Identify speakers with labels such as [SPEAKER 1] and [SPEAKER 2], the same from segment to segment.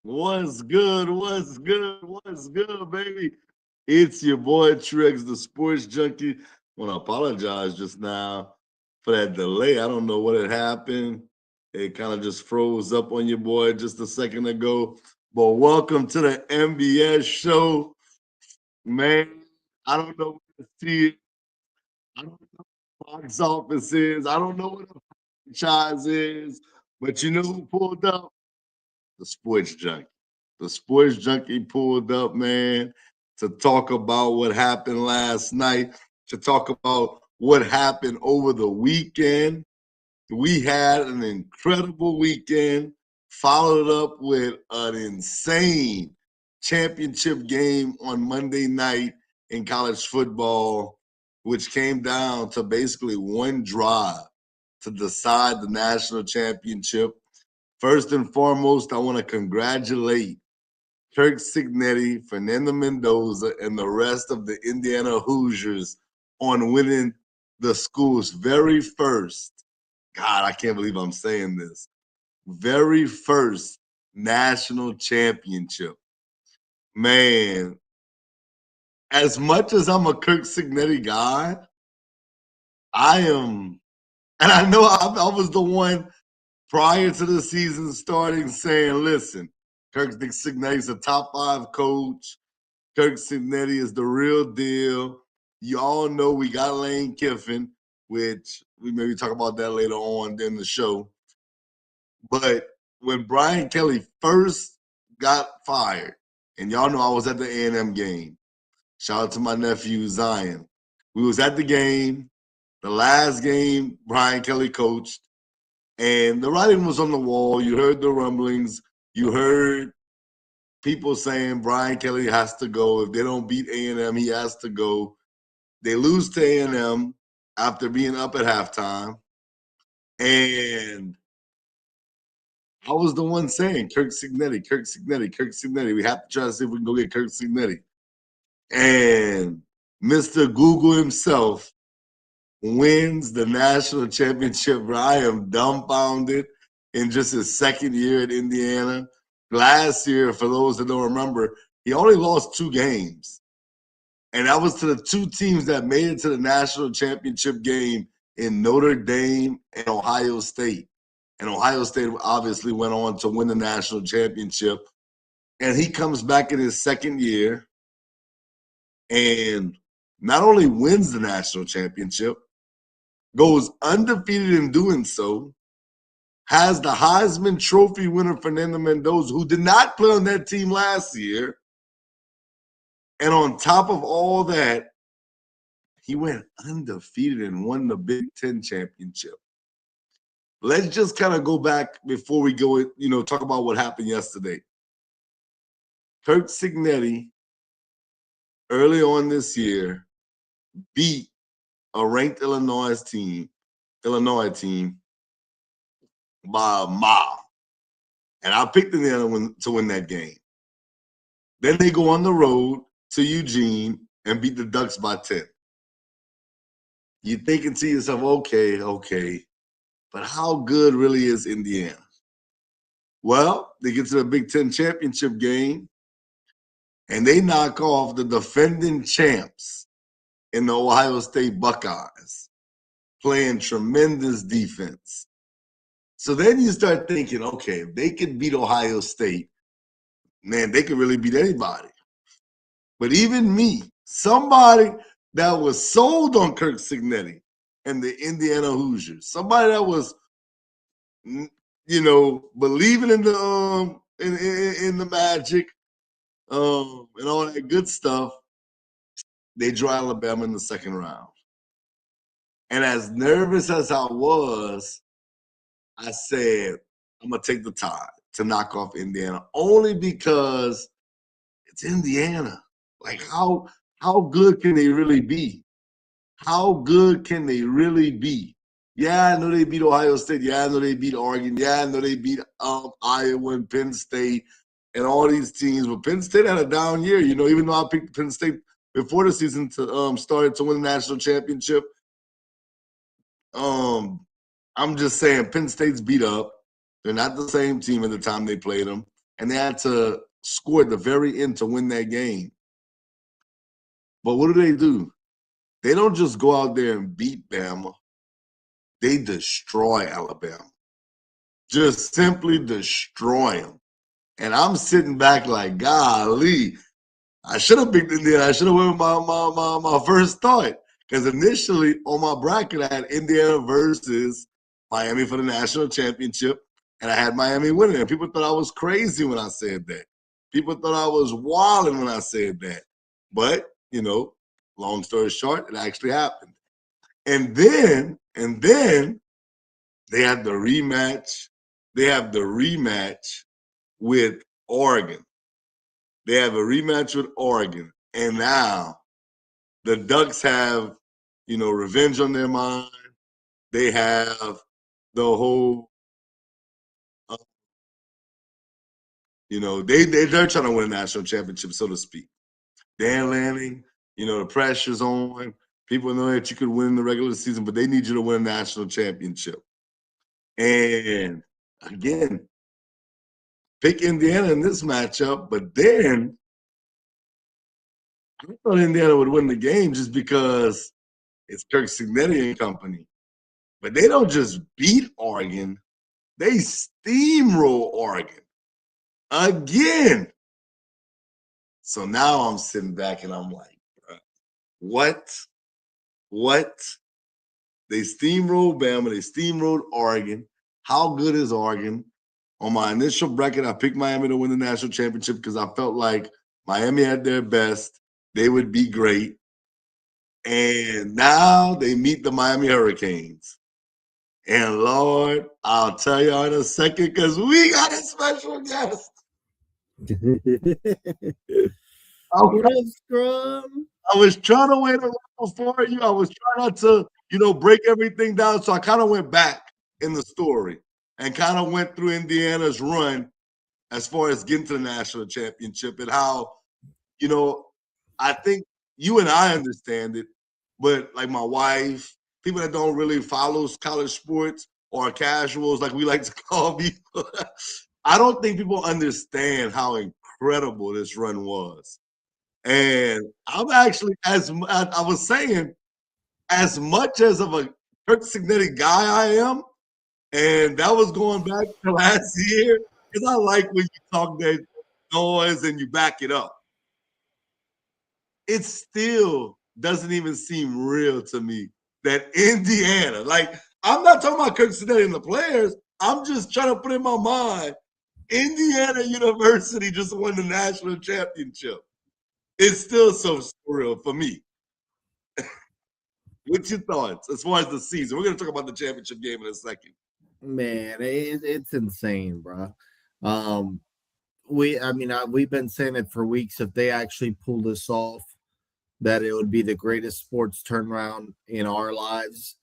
[SPEAKER 1] What's good? What's good? What's good, baby? It's your boy Trex, the sports junkie. Want to apologize just now for that delay. I don't know what had happened. It kind of just froze up on your boy just a second ago. But welcome to the NBS show, man. I don't know what to see it. I don't know what the box office is. I don't know what the franchise is. But you know who pulled up? The sports junkie. The sports junkie pulled up, man, to talk about what happened last night, to talk about what happened over the weekend. We had an incredible weekend, followed up with an insane championship game on Monday night in college football, which came down to basically one drive to decide the national championship. First and foremost, I want to congratulate Kirk Signetti, Fernando Mendoza, and the rest of the Indiana Hoosiers on winning the school's very first, God, I can't believe I'm saying this, very first national championship. Man, as much as I'm a Kirk Signetti guy, I am, and I know I was the one prior to the season starting saying, listen, Kirk Signetti's a top five coach. Kirk Signetti is the real deal. You all know we got Lane Kiffin, which we maybe talk about that later on in the show. But when Brian Kelly first got fired, and y'all know I was at the A&M game. Shout out to my nephew Zion. We was at the game, the last game Brian Kelly coached, and the writing was on the wall. You heard the rumblings. You heard people saying Brian Kelly has to go. If they don't beat A&M, he has to go. They lose to A&M after being up at halftime. And I was the one saying, Kirk Signetti, Kirk Signetti, Kirk Signetti. We have to try to see if we can go get Kirk Signetti. And Mr. Google himself wins the national championship. I am dumbfounded in just his second year at Indiana. Last year, for those that don't remember, he only lost 2 games. And that was to the 2 teams that made it to the national championship game in Notre Dame and Ohio State. And Ohio State obviously went on to win the national championship. And he comes back in his second year and not only wins the national championship, goes undefeated in doing so, has the Heisman Trophy winner Fernando Mendoza, who did not play on that team last year. And on top of all that, he went undefeated and won the Big Ten championship. Let's just kind of go back before we go, talk about what happened yesterday. Kirk Signetti, early on this year, beat a ranked Illinois team by a mile. And I picked Indiana to win that game. Then they go on the road to Eugene and beat the Ducks by 10. You're thinking to yourself, okay, but how good really is Indiana? Well, they get to the Big Ten championship game, and they knock off the defending champs in the Ohio State Buckeyes, playing tremendous defense. So then you start thinking, okay, if they could beat Ohio State, man, they could really beat anybody. But even me, somebody that was sold on Kirk Signetti and the Indiana Hoosiers, somebody that was, believing in the in the magic, and all that good stuff, they draw Alabama in the second round. And as nervous as I was, I said, I'm going to take the Tide to knock off Indiana, only because it's Indiana. Like, how good can they really be? How good can they really be? Yeah, I know they beat Ohio State. Yeah, I know they beat Oregon. Yeah, I know they beat Iowa and Penn State and all these teams. But Penn State had a down year. Even though I picked Penn State before the season to started to win the national championship, I'm just saying Penn State's beat up. They're not the same team at the time they played them. and they had to score at the very end to win that game. But what do? They don't just go out there and beat Bama. They destroy Alabama. Just simply destroy them. And I'm sitting back like, golly, I should have picked Indiana. I should have went with my first thought. Because initially on my bracket, I had Indiana versus Miami for the national championship. And I had Miami winning. And people thought I was crazy when I said that. People thought I was wilding when I said that. But, long story short, it actually happened. And then they had the rematch. They have the rematch with Oregon. They have a rematch with Oregon. And now the Ducks have, revenge on their mind. They have the whole, they're trying to win a national championship, so to speak. Dan Lanning, the pressure's on. People know that you could win the regular season, but they need you to win a national championship. And again, pick Indiana in this matchup, but then I thought Indiana would win the game just because it's Kirk Cignetti and company. But they don't just beat Oregon, they steamroll Oregon again. So now I'm sitting back and I'm like, what? They steamrolled Bama, they steamrolled Oregon. How good is Oregon? On my initial bracket, I picked Miami to win the national championship because I felt like Miami had their best. They would be great. And now they meet the Miami Hurricanes. And Lord, I'll tell y'all in a second because we got a special guest.
[SPEAKER 2] What up, Scrum?
[SPEAKER 1] I was trying to wait around for you. I was trying not to, break everything down. So I kind of went back in the story and kind of went through Indiana's run as far as getting to the national championship and how, I think you and I understand it, but like my wife, people that don't really follow college sports or casuals, like we like to call people, I don't think people understand how incredible this run was. And I'm actually, as I was saying, as much as of a Kirk Cignetti guy I am, and that was going back to last year, because I like when you talk that noise and you back it up. It still doesn't even seem real to me that Indiana, like, I'm not talking about Kirk Cignetti and the players. I'm just trying to put in my mind, Indiana University just won the national championship. It's still so surreal for me. What's your thoughts as far as the season? We're going to talk about the championship game in a second.
[SPEAKER 2] Man, it's insane, bro. We've been saying it for weeks. If they actually pull this off, that it would be the greatest sports turnaround in our lives.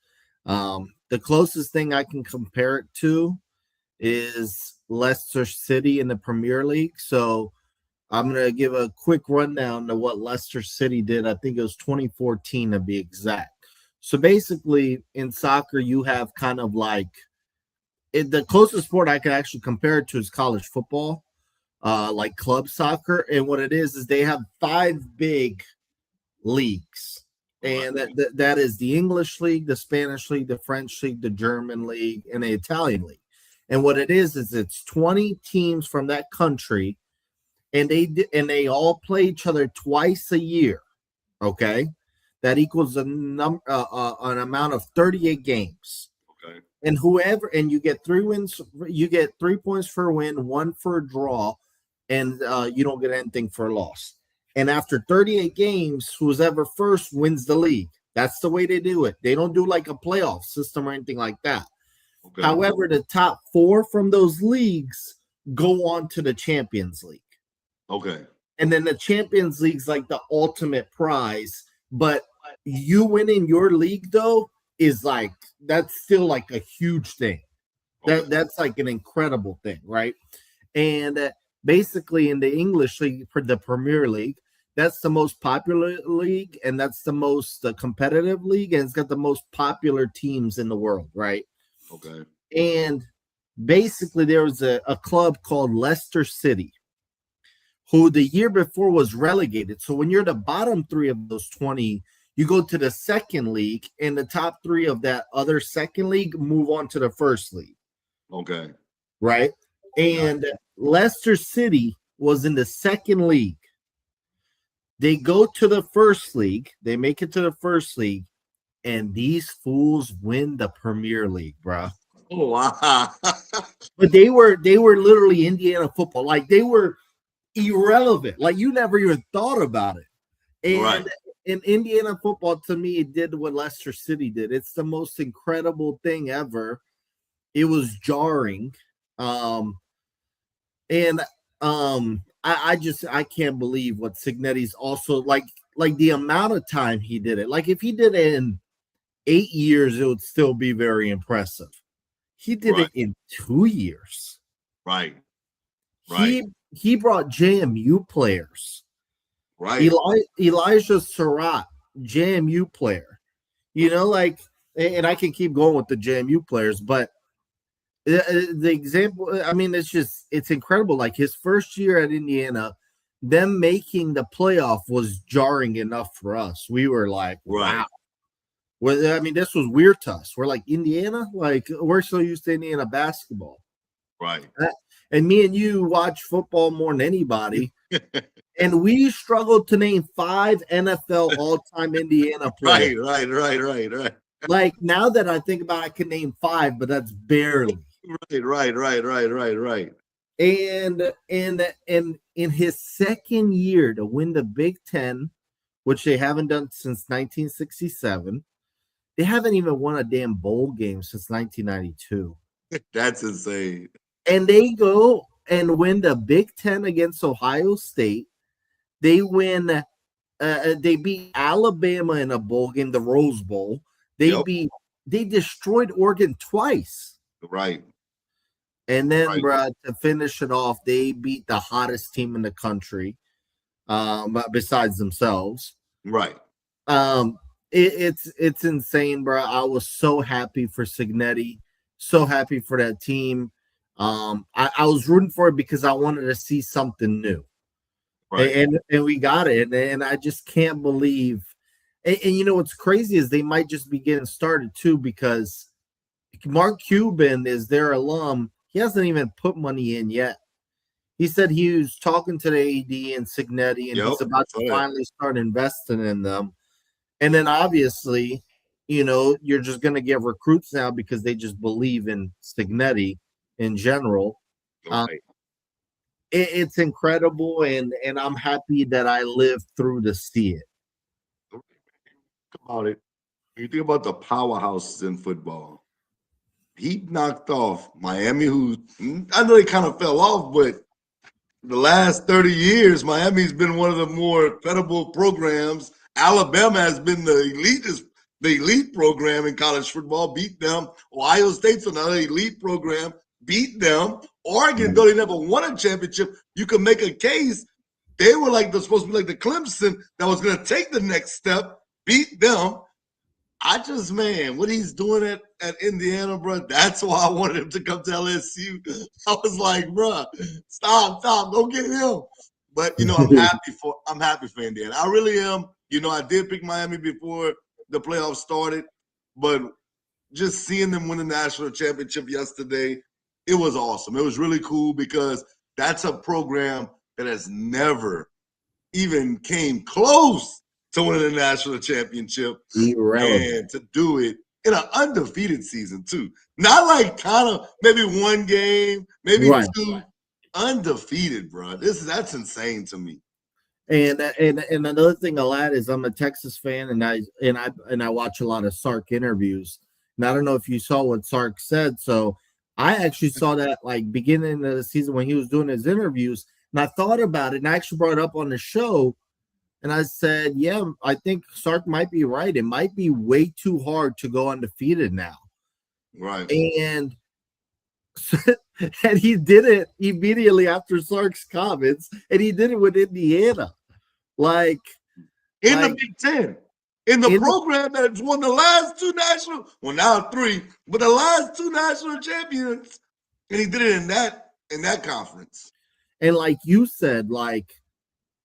[SPEAKER 2] The closest thing I can compare it to is Leicester City in the Premier League. So I'm going to give a quick rundown to what Leicester City did. I think it was 2014 to be exact. So basically, in soccer, you have kind of like the closest sport I could actually compare it to is college football, like club soccer. And what it is they have 5 big leagues. And that is the English league, the Spanish league, the French league, the German league, and the Italian league. And what it is it's 20 teams from that country, and they all play each other twice a year. Okay, that equals an amount of 38 games.
[SPEAKER 1] Okay,
[SPEAKER 2] and you get 3 wins. You get 3 points for a win, 1 for a draw, and you don't get anything for a loss. And after 38 games, who's ever first wins the league. That's the way they do it. They don't do like a playoff system or anything like that. Okay. However, the top 4 from those leagues go on to the Champions League.
[SPEAKER 1] Okay.
[SPEAKER 2] And then the Champions League's like the ultimate prize. But you winning your league, though, is like, that's still like a huge thing. Okay. That's like an incredible thing, right? And basically in the English league, for the Premier League, that's the most popular league, and that's the most competitive league, and it's got the most popular teams in the world, right?
[SPEAKER 1] Okay.
[SPEAKER 2] And basically there was a club called Leicester City, who the year before was relegated. So when you're the bottom three of those 20, you go to the second league, and the top three of that other second league move on to the first league.
[SPEAKER 1] Okay.
[SPEAKER 2] Right? And Leicester City was in the second league. They go to the first league. They make it to the first league, and these fools win the Premier League, bro.
[SPEAKER 1] Oh, wow.
[SPEAKER 2] But they were literally Indiana football. Like, they were irrelevant. Like, you never even thought about it. And in Indiana football, to me, it did what Leicester City did. It's the most incredible thing ever. It was jarring. I can't believe what Signetti's also like the amount of time he did it. Like, if he did it in 8 years, it would still be very impressive. He did it in 2 years.
[SPEAKER 1] Right.
[SPEAKER 2] He brought JMU players.
[SPEAKER 1] Right.
[SPEAKER 2] Elijah Surratt, JMU player. You know, like, and I can keep going with the JMU players, but the example, I mean, it's incredible. Like, his first year at Indiana, them making the playoff was jarring enough for us. We were like, wow. Well, I mean, this was weird to us. We're like, Indiana? Like, we're so used to Indiana basketball.
[SPEAKER 1] Right.
[SPEAKER 2] And me and you watch football more than anybody. And we struggled to name 5 NFL all-time Indiana players.
[SPEAKER 1] Right.
[SPEAKER 2] Like, now that I think about it, I can name 5, but that's barely.
[SPEAKER 1] Right.
[SPEAKER 2] And in his second year to win the Big Ten, which they haven't done since 1967, they haven't even won a damn bowl game since 1992.
[SPEAKER 1] That's insane.
[SPEAKER 2] And they go and win the Big Ten against Ohio State. They win. They beat Alabama in a bowl game, the Rose Bowl. They destroyed Oregon twice.
[SPEAKER 1] Right.
[SPEAKER 2] And then, bro, to finish it off, they beat the hottest team in the country, besides themselves.
[SPEAKER 1] Right.
[SPEAKER 2] It's insane, bro. I was so happy for Signetti, so happy for that team. I was rooting for it because I wanted to see something new. Right. And we got it. And I just can't believe. And you know what's crazy is they might just be getting started too, because Mark Cuban is their alum. He hasn't even put money in yet. He said he was talking to the AD and Signetti, and he's about to finally start investing in them. And then obviously, you know, you're just going to get recruits now because they just believe in Signetti in general.
[SPEAKER 1] Right.
[SPEAKER 2] It's incredible, and I'm happy that I lived through to see it.
[SPEAKER 1] Think about it. When you think about the powerhouses in football, he knocked off Miami, who I know they kind of fell off, but the last 30 years, Miami's been one of the more credible programs. Alabama has been the elite program in college football, beat them. Ohio State's another elite program, beat them. Oregon, though they never won a championship, you can make a case. They were supposed to be like the Clemson that was going to take the next step, beat them. What he's doing at Indiana, bro, that's why I wanted him to come to LSU. I was like, bro, stop, go get him. But, I'm happy for Indiana. I really am. I did pick Miami before the playoffs started, but just seeing them win the national championship yesterday, it was awesome. It was really cool because that's a program that has never even came close to winning a national championship. And to do it in an undefeated season, too. Not like kind of maybe one game, maybe two. Undefeated, bro. That's insane to me.
[SPEAKER 2] And another thing I'll add is I'm a Texas fan, and I watch a lot of Sark interviews. And I don't know if you saw what Sark said. So I actually saw that beginning of the season when he was doing his interviews, and I thought about it, and I actually brought it up on the show. And I said, yeah, I think Sark might be right. It might be way too hard to go undefeated now.
[SPEAKER 1] Right.
[SPEAKER 2] And he did it immediately after Sark's comments, and he did it with Indiana. In
[SPEAKER 1] the Big Ten. In the program that's won the last 2 national, well, now 3, but the last 2 national champions And he did it in that conference.
[SPEAKER 2] And like you said, like,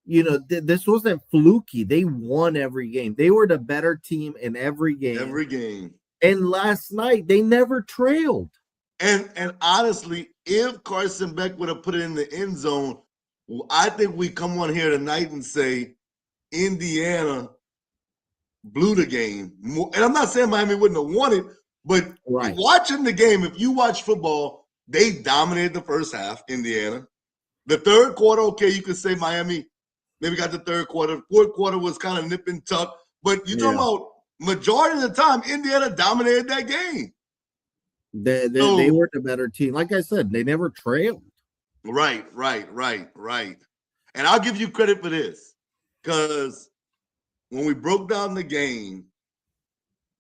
[SPEAKER 2] this wasn't fluky. They won every game. They were the better team in every game.
[SPEAKER 1] Every game.
[SPEAKER 2] And last night, they never trailed.
[SPEAKER 1] And honestly, if Carson Beck would have put it in the end zone, I think we come on here tonight and say Indiana blew the game. And I'm not saying Miami wouldn't have won it, but watching the game, if you watch football, they dominated the first half, Indiana. The third quarter, okay, you could say Miami maybe got the third quarter. Fourth quarter was kind of nip and tuck. But you're talking about majority of the time, Indiana dominated that game.
[SPEAKER 2] They were the better team. Like I said, they never trailed.
[SPEAKER 1] Right. And I'll give you credit for this, because when we broke down the game,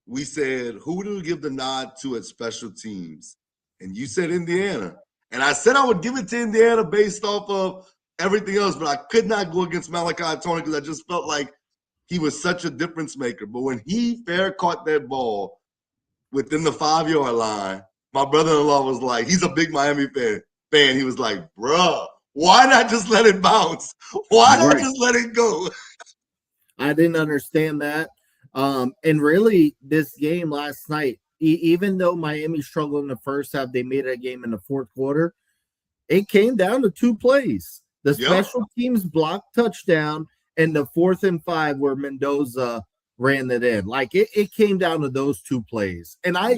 [SPEAKER 1] we said, who do we give the nod to at special teams? And you said Indiana. And I said I would give it to Indiana based off of everything else, but I could not go against Malachi Tony because I just felt like he was such a difference maker. But when he fair caught that ball within the 5-yard line, my brother-in-law was like, he's a big Miami fan. He was like, bruh, why not just let it bounce? Why not just let it go?
[SPEAKER 2] I didn't understand that. And really, this game last night, even though Miami struggled in the first half, they made a game in the fourth quarter. It came down to 2 plays. The special teams blocked touchdown and the 4th and 5 where Mendoza ran it in. Like, it came down to those 2 plays. And I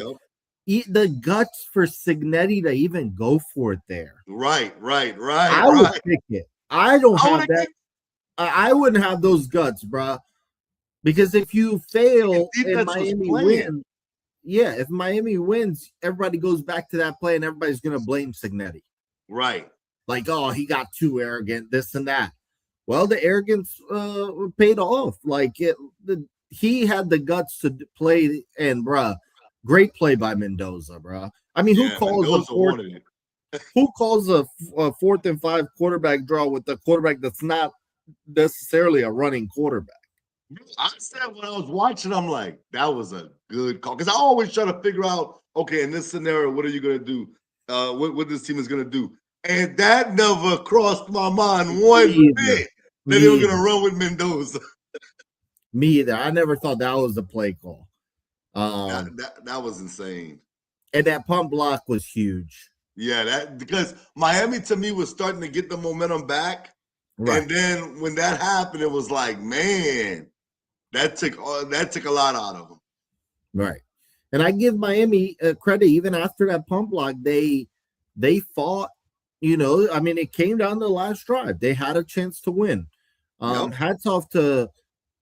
[SPEAKER 2] eat the guts for Signetti to even go for it there.
[SPEAKER 1] Right.
[SPEAKER 2] I would pick it. I don't have that. I wouldn't have those guts, bro. Because if you fail and Miami wins, if Miami wins, everybody goes back to that play and everybody's going to blame Signetti.
[SPEAKER 1] Right.
[SPEAKER 2] Like, oh, he got too arrogant, this and that. Well, the arrogance paid off. Like, he had the guts to play, and, bruh, great play by Mendoza, bruh. I mean, who calls a 4th and 5 quarterback draw with the quarterback that's not necessarily a running quarterback?
[SPEAKER 1] I said when I was watching, I'm like, that was a good call. Because I always try to figure out, okay, in this scenario, what are you going to do? What this team is going to do? And that never crossed my mind one bit that they were going to run with Mendoza.
[SPEAKER 2] Me either. I never thought that was the play call.
[SPEAKER 1] That was insane.
[SPEAKER 2] And that punt block was huge.
[SPEAKER 1] Yeah, because Miami to me was starting to get the momentum back. Right. And then when that happened, it was like, man, that took a lot out of them.
[SPEAKER 2] Right. And I give Miami credit even after that punt block. They fought, I mean, it came down to the last drive. They had a chance to win. Hats off to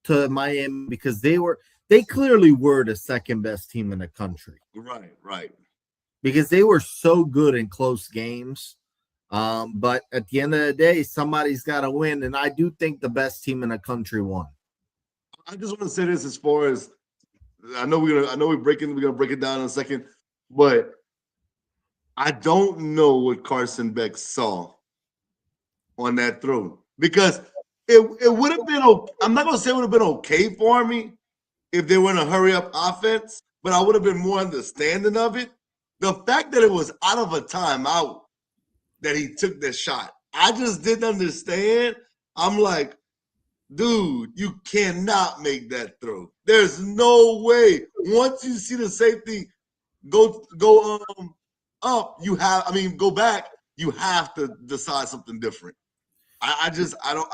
[SPEAKER 2] Miami because they clearly were the second best team in the country.
[SPEAKER 1] Right.
[SPEAKER 2] Because they were so good in close games. But at the end of the day, somebody's got to win. And I do think the best team in the country won.
[SPEAKER 1] I just want to say this as far as we're gonna break it down in a second, but I don't know what Carson Beck saw on that throw because it would have been okay. I'm not gonna say it would have been okay for me if they were in a hurry up offense, but I would have been more understanding of it. The fact that it was out of a timeout that he took that shot, I just didn't understand. I'm like, dude, you cannot make that throw. There's no way. Once you see the safety go up, go back, you have to decide something different. I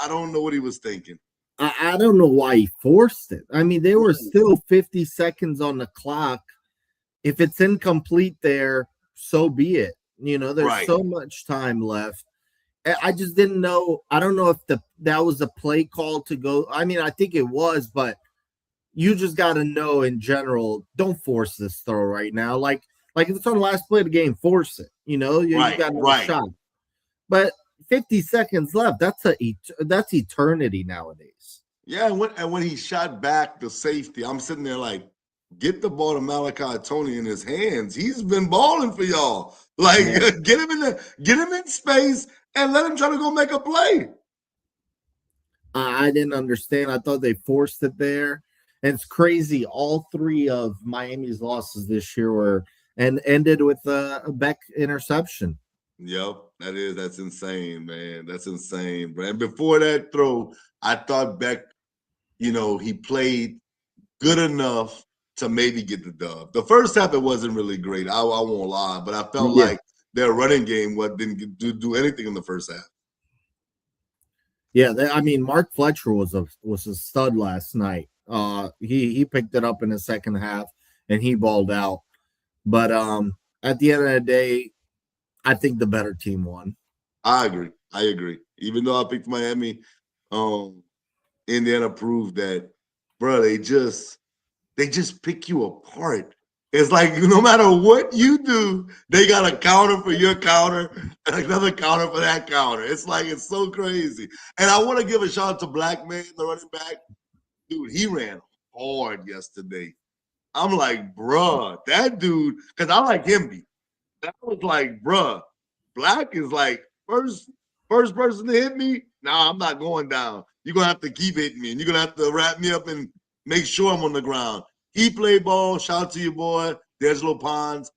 [SPEAKER 1] don't know what he was thinking.
[SPEAKER 2] I don't know why he forced it. I mean, there were still 50 seconds on the clock. If it's incomplete there, so be it. There's so much time left. I just didn't know. I don't know if that was a play call to go. I mean, I think it was, but you just got to know in general, don't force this throw right now. Like if it's on the last play of the game, force it. You got no shot. But 50 seconds left. That's eternity nowadays.
[SPEAKER 1] Yeah, and when he shot back the safety, I'm sitting there like, get the ball to Malachi Tony in his hands. He's been balling for y'all. Like, get him in space and let him try to go make a play.
[SPEAKER 2] I didn't understand. I thought they forced it there. And it's crazy. All 3 of Miami's losses this year ended with a Beck interception.
[SPEAKER 1] Yep, that's insane, man. That's insane, bro. And before that throw, I thought Beck, he played good enough to maybe get the dub. The first half it wasn't really great. I won't lie, but I felt
[SPEAKER 2] Yeah.
[SPEAKER 1] like their running game didn't do anything in the first half.
[SPEAKER 2] Yeah, I mean, Mark Fletcher was a stud last night. He picked it up in the second half and he balled out. But at the end of the day, I think the better team won.
[SPEAKER 1] I agree. I agree. Even though I picked Miami, Indiana proved that, bro, they just pick you apart. It's like no matter what you do, they got a counter for your counter and another counter for that counter. It's like it's so crazy. And I want to give a shout out to Blackman, the running back. Dude, he ran hard yesterday. I'm like, bruh, that dude, because I like him beat. That was like, bruh, Black is like first person to hit me. Nah, I'm not going down. You're gonna have to keep hitting me, and you're gonna have to wrap me up and make sure I'm on the ground. He played ball. Shout out to your boy, D'Angelo Pons,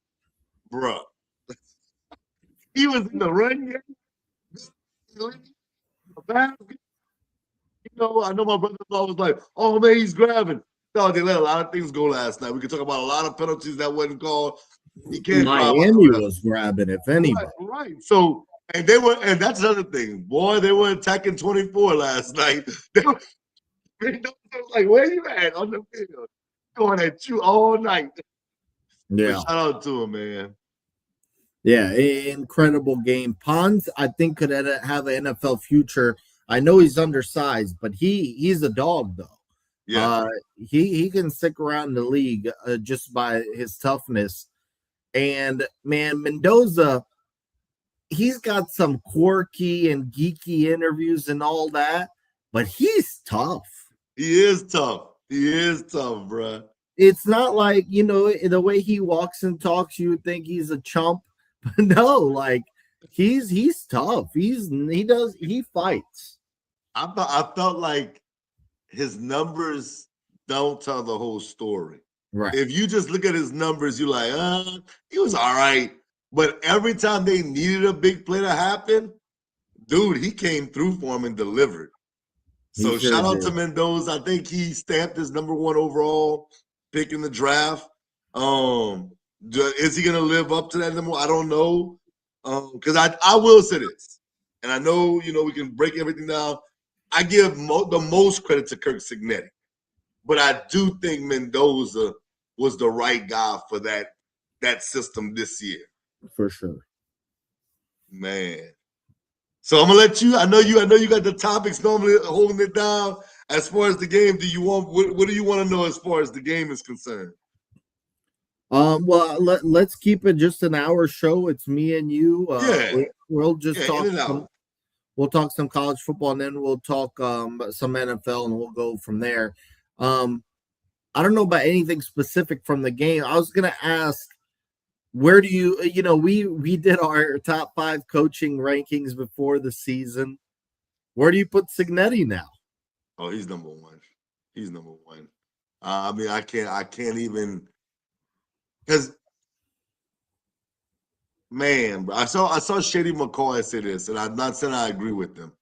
[SPEAKER 1] bruh. He was in the run game. I know my brother-in-law was like, "Oh man, he's grabbing." No, they let a lot of things go last night. We could talk about a lot of penalties that wasn't called. He can't grab on
[SPEAKER 2] Miami
[SPEAKER 1] the ref.
[SPEAKER 2] was grabbing, if
[SPEAKER 1] Right,
[SPEAKER 2] anybody.
[SPEAKER 1] right. So, and that's another thing. Boy, they were attacking 24 last night. They was like, where you at on the field? Going at you all night. But
[SPEAKER 2] Yeah.
[SPEAKER 1] shout out to him, man.
[SPEAKER 2] Yeah, incredible game. Pons, I think, could have an NFL future. I know he's undersized, but he's a dog though.
[SPEAKER 1] Yeah.
[SPEAKER 2] He can stick around the league just by his toughness. And man, Mendoza, he's got some quirky and geeky interviews and all that, but he's tough.
[SPEAKER 1] He is tough. He is tough, bro.
[SPEAKER 2] It's not like, the way he walks and talks, you would think he's a chump. But no, like he's tough. He fights.
[SPEAKER 1] I felt like his numbers don't tell the whole story.
[SPEAKER 2] Right.
[SPEAKER 1] If you just look at his numbers, you're like, he was all right. But every time they needed a big play to happen, dude, he came through for him and delivered. So
[SPEAKER 2] Sure
[SPEAKER 1] shout out
[SPEAKER 2] did.
[SPEAKER 1] to Mendoza. I think he stamped his number one overall pick in the draft. Is he gonna live up to that number? I don't know. Because I will say this, and I know we can break everything down. I give the most credit to Kirk Signetti, but I do think Mendoza was the right guy for that system this year.
[SPEAKER 2] For sure.
[SPEAKER 1] Man. So I'm gonna let you. I know you got the topics normally holding it down. As far as the game, what do you want to know as far as the game is concerned?
[SPEAKER 2] Well, let's keep it just an hour show. It's me and you.
[SPEAKER 1] Yeah.
[SPEAKER 2] We'll just talk.
[SPEAKER 1] In and out.
[SPEAKER 2] We'll talk some college football, and then we'll talk some NFL, and we'll go from there. I don't know about anything specific from the game. I was gonna ask, where do you? We did our top 5 coaching rankings before the season. Where do you put Signetti now?
[SPEAKER 1] Oh, he's number one. He's number one. I mean, I can't even, because, man, bro, I saw Shady McCoy say this, and I'm not saying I agree with him.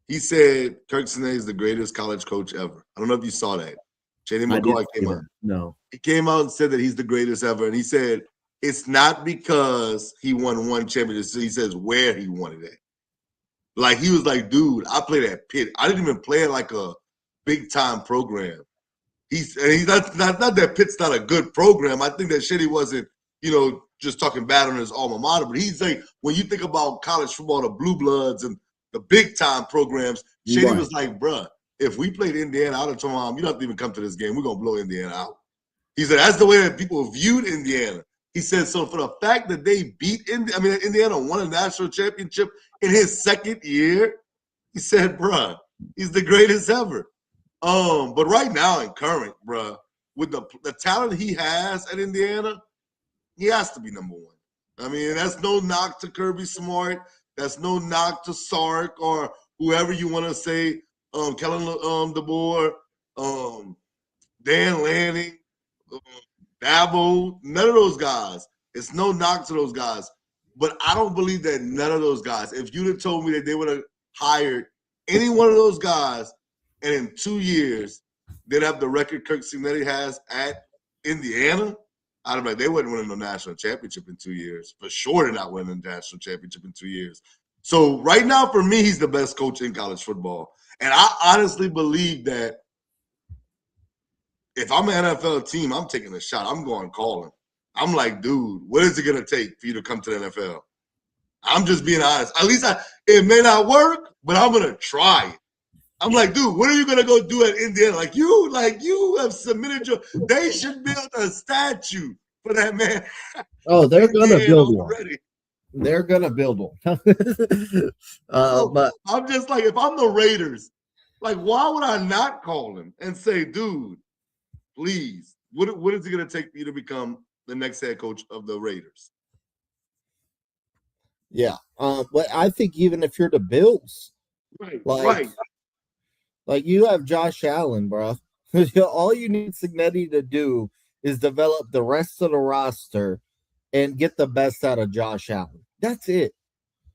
[SPEAKER 1] He said Kirk Signetti is the greatest college coach ever. I don't know if you saw that. Shady McCoy came out.
[SPEAKER 2] No.
[SPEAKER 1] He came out and said that he's the greatest ever, and he said it's not because he won one championship. He says where he won it at. Like, he was like, dude, I played at Pitt. I didn't even play at like a big time program. He's not that Pitt's not a good program. I think that Shady wasn't, just talking bad on his alma mater. But he's like, when you think about college football, the blue bloods and the big time programs, Shady was like, bruh, if we played Indiana out of Tom, you don't have to even come to this game. We're gonna blow Indiana out. He said that's the way that people viewed Indiana. He said, so for the fact that they beat Indiana won a national championship in his second year, he said, bruh, he's the greatest ever. But right now in current, bruh, with the talent he has at Indiana, he has to be number one. I mean, that's no knock to Kirby Smart. That's no knock to Sark or whoever you want to say, Kellen DeBoer, Dan Lanning, Dabo, none of those guys. It's no knock to those guys. But I don't believe that none of those guys, if you'd have told me that they would have hired any one of those guys, and in 2 years they'd have the record Kirk Cignetti has at Indiana, I'd be like, they wouldn't win a national championship in 2 years. For sure, they're not winning a national championship in 2 years. So right now, for me, he's the best coach in college football. And I honestly believe that if I'm an NFL team, I'm taking a shot. I'm going calling. I'm like, dude, what is it going to take for you to come to the NFL? I'm just being honest. At least it may not work, but I'm going to try it. I'm like, dude, what are you gonna go do at Indiana? Like you have submitted they should build a statue for that man.
[SPEAKER 2] Oh, they're gonna build one.
[SPEAKER 1] Already.
[SPEAKER 2] They're gonna build one. But
[SPEAKER 1] I'm just like, if I'm the Raiders, like, why would I not call him and say, dude, please, what is it gonna take for you to become the next head coach of the Raiders?
[SPEAKER 2] Yeah. But I think even if you're the Bills,
[SPEAKER 1] right.
[SPEAKER 2] Like you have Josh Allen, bro. All you need Cignetti to do is develop the rest of the roster and get the best out of Josh Allen. That's it.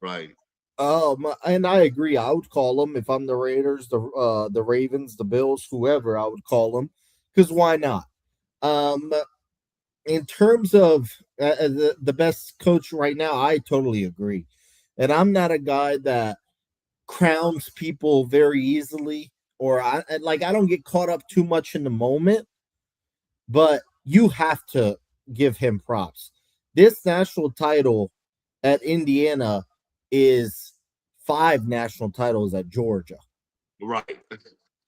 [SPEAKER 1] Right.
[SPEAKER 2] And I agree. I would call them if I'm the Raiders, the Ravens, the Bills, whoever. I would call them because why not? In terms of the best coach right now, I totally agree. And I'm not a guy that crowns people very easily, or I don't get caught up too much in the moment, but you have to give him props. This national title at Indiana is 5 national titles at Georgia.
[SPEAKER 1] Right.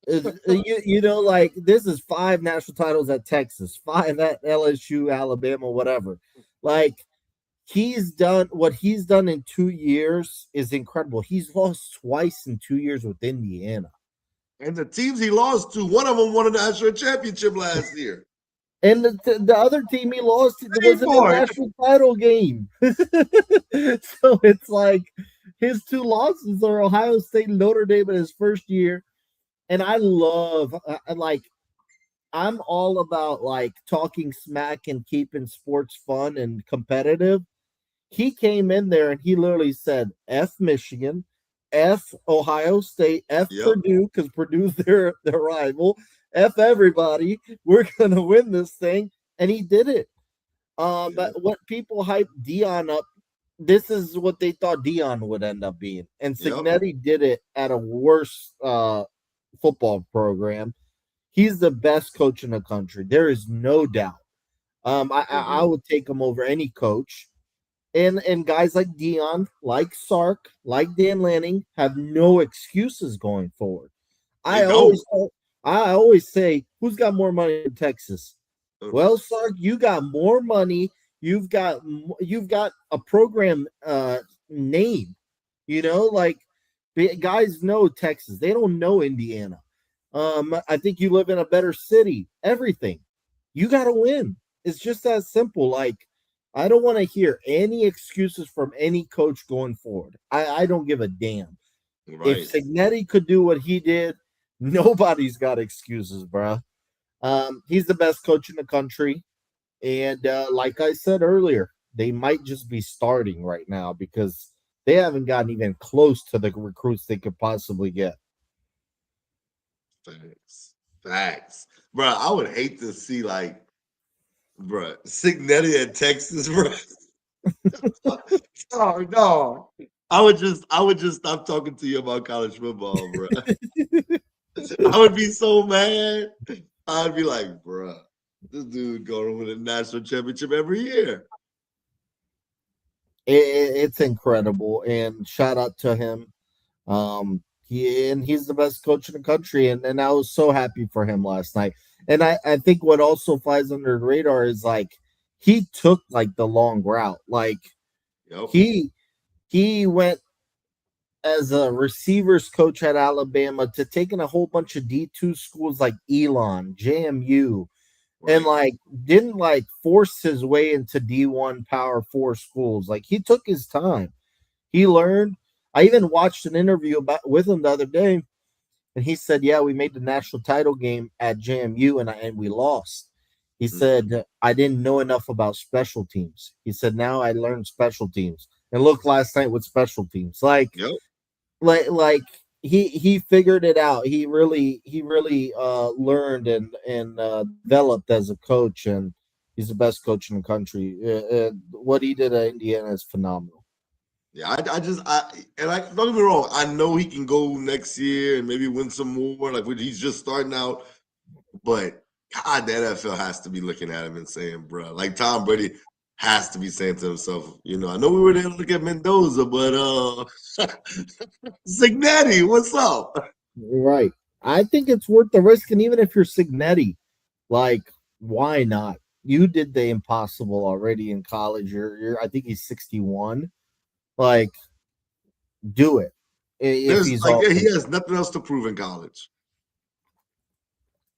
[SPEAKER 2] Like this is 5 national titles at Texas, 5 at LSU, Alabama, whatever. Like he's done what he's done in 2 years is incredible. He's lost twice in 2 years with Indiana.
[SPEAKER 1] And the teams he lost to, one of them won a national championship last year.
[SPEAKER 2] And the other team he lost was in the national title game. So it's like his 2 losses are Ohio State and Notre Dame in his first year. And I love, I'm all about like talking smack and keeping sports fun and competitive. He came in there and he literally said, F Michigan, F Ohio State, F Purdue, because Purdue's their rival, F everybody. We're going to win this thing. And he did it. But what people hype Dion up, this is what they thought Dion would end up being. And Cignetti did it at a worse football program. He's the best coach in the country. There is no doubt. I would take him over any coach. And guys like Dion, like Sark, like Dan Lanning have no excuses going forward. I always say, who's got more money in Texas? Well, Sark, you got more money. You've got a program name. Guys know Texas. They don't know Indiana. I think you live in a better city. Everything. You got to win. It's just that simple. Like, I don't want to hear any excuses from any coach going forward. I don't give a damn. Right. If Cignetti could do what he did, nobody's got excuses, bro. He's the best coach in the country. And like I said earlier, they might just be starting right now because they haven't gotten even close to the recruits they could possibly get.
[SPEAKER 1] Facts. Bro, I would hate to see bro, Cignetti at Texas, bro. Oh no. I would just stop talking to you about college football, bro. I would be so mad. I'd be like, bro, this dude going to win a national championship every year.
[SPEAKER 2] It's incredible, and shout out to him. He's the best coach in the country, and I was so happy for him last night. And I think what also flies under the radar is he took the long route. He went as a receivers coach at Alabama to taking a whole bunch of D2 schools like Elon, JMU, right. And didn't force his way into D1 Power 4 schools. He took his time. He learned. I even watched an interview with him the other day, and he said, yeah, we made the national title game at JMU, and we lost. He said, I didn't know enough about special teams. He said, now I learned special teams. And look last night with special teams.
[SPEAKER 1] Yep.
[SPEAKER 2] Like he figured it out. He really learned and developed as a coach, and he's the best coach in the country. What he did at Indiana is phenomenal.
[SPEAKER 1] Yeah, don't get me wrong. I know he can go next year and maybe win some more. Like he's just starting out, but God, the NFL has to be looking at him and saying, "Bro," like Tom Brady has to be saying to himself, I know we were there to look at Mendoza, but Signetti, what's up?
[SPEAKER 2] Right. I think it's worth the risk, and even if you're Signetti, like, why not? You did the impossible already in college. I think he's 61. Like, do it if
[SPEAKER 1] There's
[SPEAKER 2] he's
[SPEAKER 1] like
[SPEAKER 2] all.
[SPEAKER 1] he has nothing else to prove in college.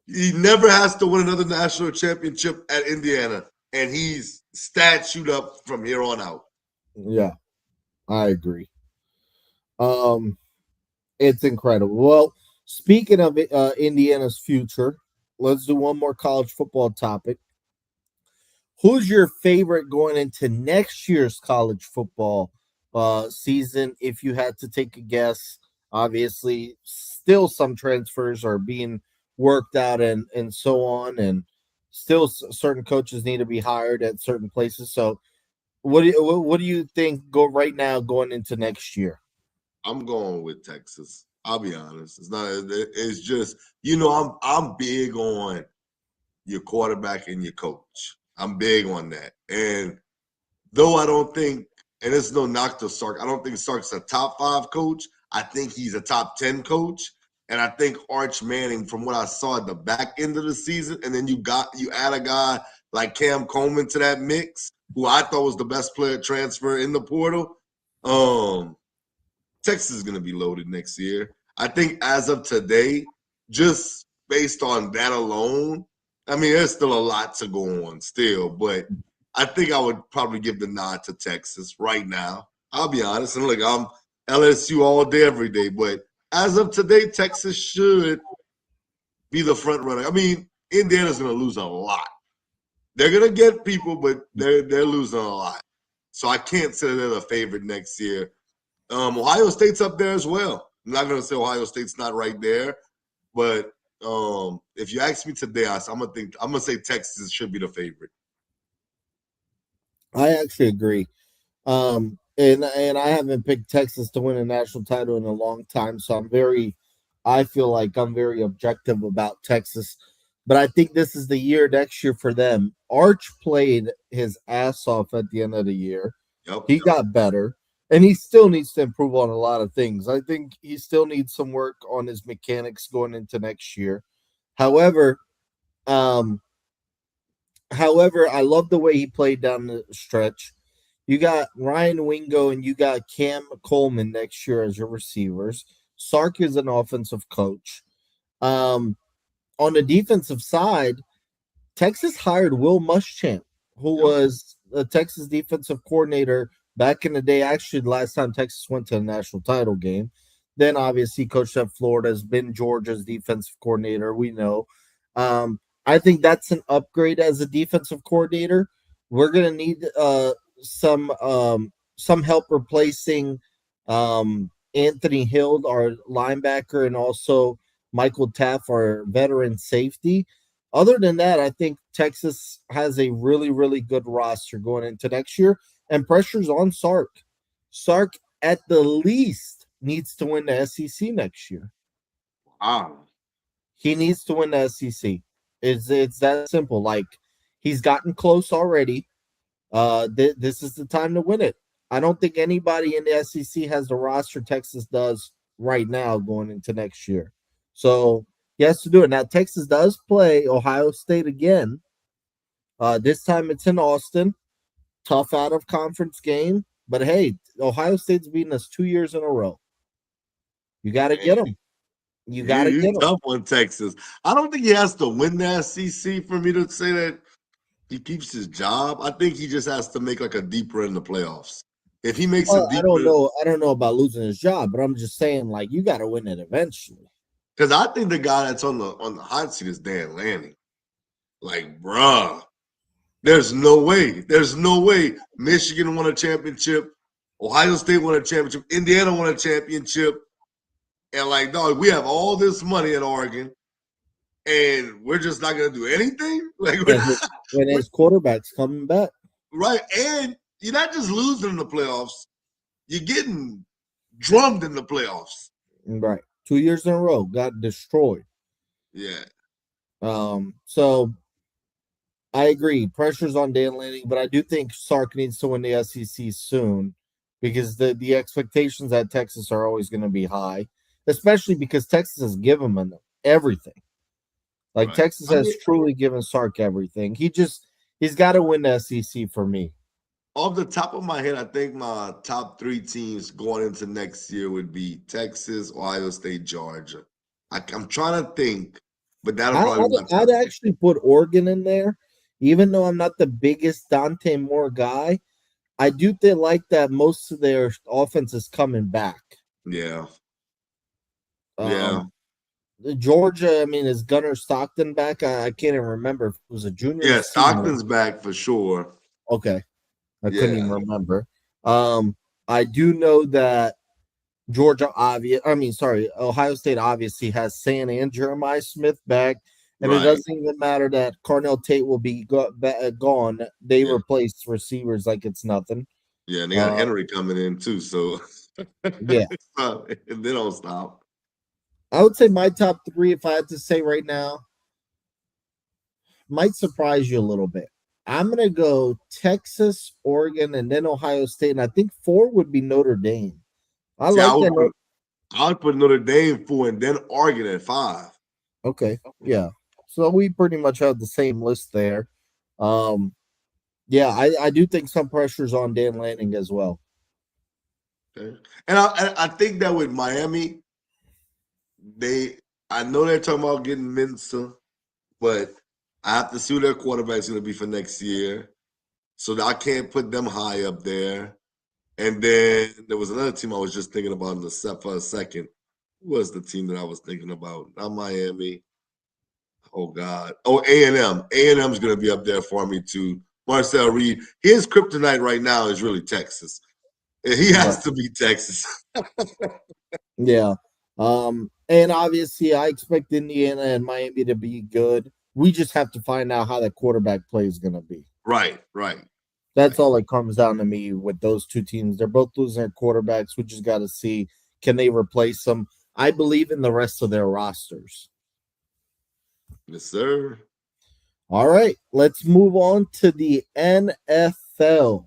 [SPEAKER 1] He never has to win another national championship at Indiana, and he's statued up from here on out.
[SPEAKER 2] Yeah, I agree. Um, it's incredible. Well, speaking of Indiana's future, let's do one more college football topic. Who's your favorite going into next year's college football season? If you had to take a guess, obviously, still some transfers are being worked out and so on, and still certain coaches need to be hired at certain places. So, what do you think go right now going into next year?
[SPEAKER 1] I'm going with Texas. I'll be honest. It's not. It's just I'm big on your quarterback and your coach. I'm big on that. And though I don't think, and it's no knock to Sark, I don't think Sark's a top 5 coach. I think he's a top 10 coach. And I think Arch Manning, from what I saw at the back end of the season, and then you add a guy like Cam Coleman to that mix, who I thought was the best player transfer in the portal. Texas is going to be loaded next year. I think as of today, just based on that alone, I mean, there's still a lot to go on still, but I think I would probably give the nod to Texas right now. I'll be honest. And look, I'm LSU all day, every day, but as of today, Texas should be the front runner. I mean, Indiana's going to lose a lot. They're going to get people, but they're losing a lot. So I can't say they're the favorite next year. Ohio State's up there as well. I'm not going to say Ohio State's not right there, but if you ask me today, I'm gonna say Texas should be the favorite.
[SPEAKER 2] I actually agree. And I haven't picked Texas to win a national title in a long time, so I feel like I'm very objective about Texas. But I think this is the year next year for them. Arch played his ass off at the end of the year.
[SPEAKER 1] Yep.
[SPEAKER 2] He got better, and he still needs to improve on a lot of things. I think he still needs some work on his mechanics going into next year. However, um, however, I love the way he played down the stretch. You got Ryan Wingo and you got Cam Coleman next year as your receivers. Sark is an offensive coach. Um, on the defensive side, Texas hired Will Muschamp, who was the Texas defensive coordinator back in the day. Actually, the last time Texas went to the national title game. Then obviously coached at Florida, has been Georgia's defensive coordinator. We know. I think that's an upgrade as a defensive coordinator. We're gonna need some help replacing Anthony Hill, our linebacker, and also Michael Taff, our veteran safety. Other than that, I think Texas has a really, really good roster going into next year, and pressure's on Sark. Sark, at the least, needs to win the SEC next year.
[SPEAKER 1] Wow.
[SPEAKER 2] He needs to win the SEC. It's that simple. Like, he's gotten close already. This is the time to win it. I don't think anybody in the SEC has the roster Texas does right now going into next year. So he has to do it. Now, Texas does play Ohio State again. This time it's in Austin. Tough out of conference game. But hey, Ohio State's beaten us 2 years in a row. You got to get them. You got to get them.
[SPEAKER 1] Tough on Texas. I don't think he has to win the SEC for me to say that he keeps his job. I think he just has to make like a deeper in the playoffs. If he makes a deeper,
[SPEAKER 2] I don't know about losing his job, but I'm just saying, like, you got to win it eventually.
[SPEAKER 1] because I think the guy that's on the hot seat is Dan Lanning. Like, bruh, there's no way. There's no way Michigan won a championship. Ohio State won a championship. Indiana won a championship. And like, dog, we have all this money in Oregon, and we're just not gonna do anything. Like,
[SPEAKER 2] And his quarterback's coming back.
[SPEAKER 1] right? And you're not just losing in the playoffs; you're getting drummed in the playoffs.
[SPEAKER 2] Right. 2 years in a row, got destroyed.
[SPEAKER 1] Yeah.
[SPEAKER 2] So I agree. Pressure's on Dan Lanning, but I do think Sark needs to win the SEC soon because the expectations at Texas are always going to be high, especially because Texas has given him everything. Like
[SPEAKER 1] Right.
[SPEAKER 2] Texas has truly given Sark everything. He's got to win the SEC for me.
[SPEAKER 1] Off the top of my head, I think my top 3 teams going into next year would be Texas, Ohio State, Georgia. I'm trying to think, but that'll probably be my top
[SPEAKER 2] I'd actually put Oregon in there, even though I'm not the biggest Dante Moore guy. I do like that most of their offense is coming back.
[SPEAKER 1] Yeah.
[SPEAKER 2] Georgia, I mean, is Gunnar Stockton back? I can't even remember if it was a junior.
[SPEAKER 1] Yeah, Stockton's back for sure.
[SPEAKER 2] Okay. I couldn't even remember. I do know that Ohio State obviously has San and Jeremiah Smith back, and it doesn't even matter that Carnell Tate will be gone. They replace receivers like it's nothing.
[SPEAKER 1] Yeah, and they got Henry coming in too, so
[SPEAKER 2] yeah,
[SPEAKER 1] and they don't stop.
[SPEAKER 2] I would say my top 3, if I had to say right now, might surprise you a little bit. I'm gonna go Texas, Oregon, and then Ohio State, and I think 4 would be Notre Dame. I
[SPEAKER 1] would put Notre Dame 4 and then Oregon at 5.
[SPEAKER 2] Okay, yeah. So we pretty much have the same list there. Yeah, I do think some pressure's on Dan Lanning as well.
[SPEAKER 1] Okay. And I think that with Miami, I know they're talking about getting Minsa, but I have to see who their quarterback's going to be for next year. So I can't put them high up there. And then there was another team I was just thinking about in the set for a second. Who was the team that I was thinking about? Not Miami. Oh, God. Oh, A&M. A&M's going to be up there for me, too. Marcel Reed. His kryptonite right now is really Texas. And he has to be Texas.
[SPEAKER 2] Yeah. And obviously, I expect Indiana and Miami to be good. We just have to find out how the quarterback play is going to be.
[SPEAKER 1] Right.
[SPEAKER 2] That's all it comes down to me with those 2 teams. They're both losing their quarterbacks. We just got to see, can they replace them? I believe in the rest of their rosters.
[SPEAKER 1] Yes, sir.
[SPEAKER 2] All right, let's move on to the NFL.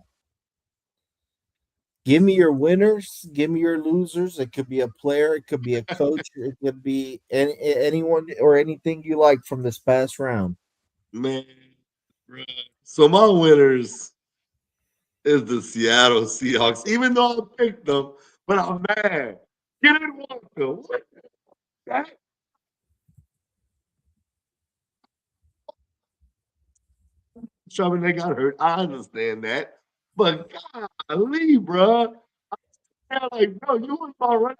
[SPEAKER 2] Give me your winners. Give me your losers. It could be a player. It could be a coach. It could be anyone or anything you like from this past round.
[SPEAKER 1] Man, so my winners is the Seattle Seahawks, even though I picked them, but I'm mad. Get in Walker. What that? Shoving they got hurt. I understand that. But golly, bro. I'm like, bro, you was already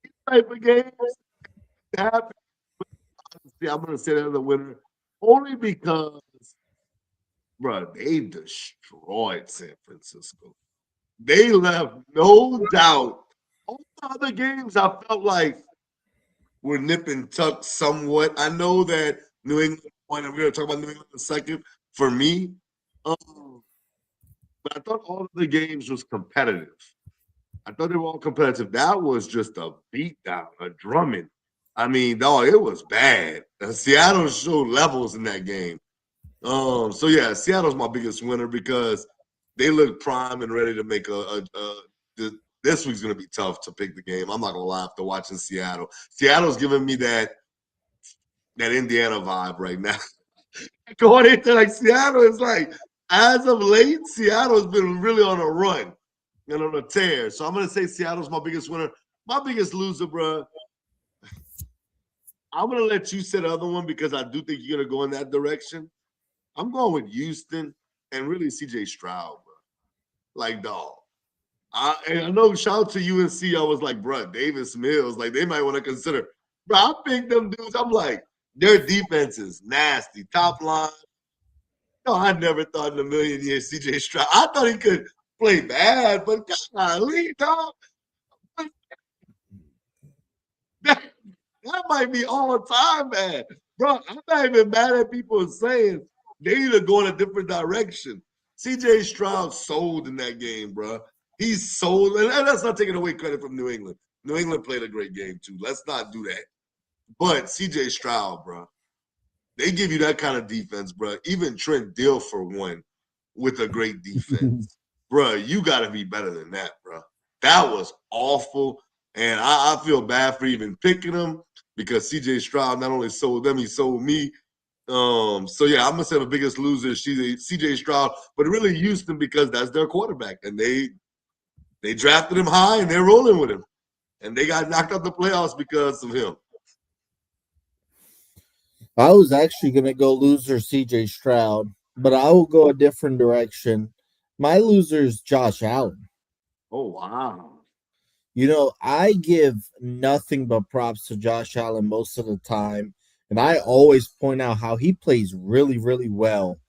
[SPEAKER 1] these type of games happen. I'm gonna say they're the winner only because, bro, they destroyed San Francisco. They left no doubt. All the other games, I felt like were nip and tuck somewhat. I know that New England won, and we're gonna talk about New England in a second. For me, but I thought all of the games was competitive. I thought they were all competitive. That was just a beatdown, a drumming. I mean, dog, it was bad. Seattle showed levels in that game. So yeah, Seattle's my biggest winner because they look prime and ready to make this week's gonna be tough to pick the game. I'm not gonna lie after watching Seattle. Seattle's giving me that Indiana vibe right now. Going into like Seattle is like, as of late, Seattle has been really on a run and on a tear. So I'm gonna say Seattle's my biggest winner. My biggest loser, bro. I'm gonna let you say the other one because I do think you're gonna go in that direction. I'm going with Houston and really CJ Stroud, bro. Like, dog. And I know, shout out to UNC. I was like, bro, Davis Mills, like they might want to consider. Bro, I picked them dudes. I'm like, their defense is nasty. Top line. No, I never thought in a million years CJ Stroud. I thought he could play bad, but golly, dog. That, that might be all time bad. Bro, I'm not even mad at people saying they need to go in a different direction. CJ Stroud sold in that game, bro. He sold, and that's not taking away credit from New England. New England played a great game too. Let's not do that. But CJ Stroud, bro, they give you that kind of defense, bro. Even Trent Dilfer won with a great defense. Bro, you got to be better than that, bro. That was awful. And I feel bad for even picking him because CJ Stroud not only sold them, he sold me. So yeah, I'm gonna say the biggest loser is CJ Stroud, but really Houston because that's their quarterback, and they drafted him high and they're rolling with him, and they got knocked out the playoffs because of him.
[SPEAKER 2] I was actually going to go loser CJ Stroud, but I will go a different direction. My loser is Josh Allen.
[SPEAKER 1] Oh wow!
[SPEAKER 2] I give nothing but props to Josh Allen most of the time, and I always point out how he plays really, really well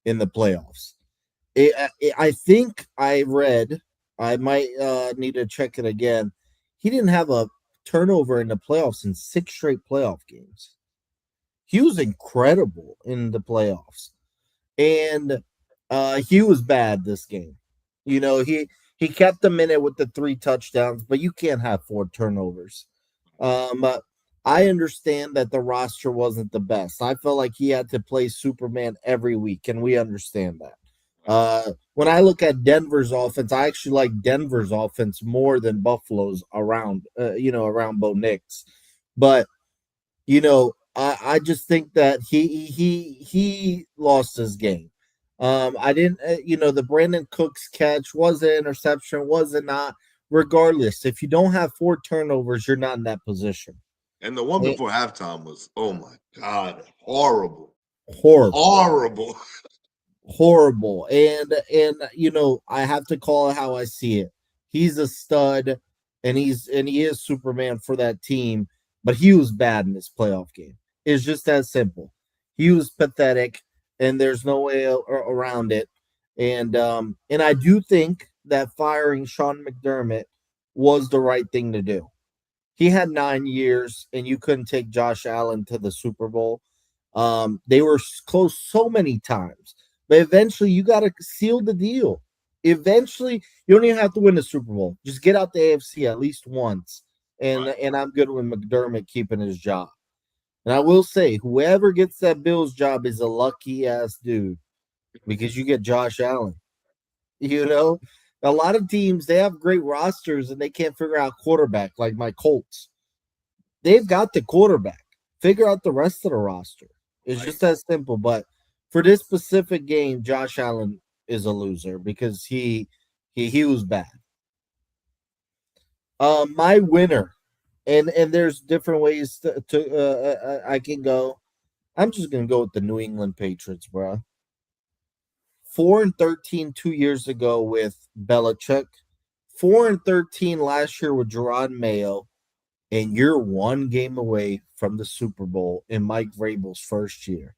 [SPEAKER 2] in the playoffs. I think I read, I might need to check it again. He didn't have a turnover in the playoffs in 6 straight playoff games. He was incredible in the playoffs, and he was bad this game. He kept them in it with the 3 touchdowns, but you can't have 4 turnovers. I understand that the roster wasn't the best. I felt like he had to play Superman every week, and we understand that. When I look at Denver's offense, I actually like Denver's offense more than Buffalo's around Bo Nix. But I just think that he lost his game. I didn't, the Brandon Cooks catch was an interception, was it not? Regardless, if you don't have 4 turnovers, you're not in that position.
[SPEAKER 1] And the one before halftime was, oh my God, horrible.
[SPEAKER 2] Horrible. And I have to call it how I see it. He's a stud, and he is Superman for that team, but he was bad in this playoff game. It's just that simple. He was pathetic, and there's no way around it. And I do think that firing Sean McDermott was the right thing to do. He had 9 years, and you couldn't take Josh Allen to the Super Bowl. They were close so many times, but eventually you got to seal the deal. Eventually, you don't even have to win the Super Bowl. Just get out the AFC at least once, and I'm good with McDermott keeping his job. And I will say, whoever gets that Bills job is a lucky ass dude because you get Josh Allen. A lot of teams, they have great rosters and they can't figure out quarterback, like my Colts. They've got the quarterback. Figure out the rest of the roster. It's just that simple. But for this specific game, Josh Allen is a loser because he was bad. My winner, and there's different ways to I can go. I'm just gonna go with the New England Patriots, bro. 4-13 2 years ago with Belichick, 4-13 last year with Gerard Mayo, and you're 1 game away from the Super Bowl in Mike Vrabel's first year.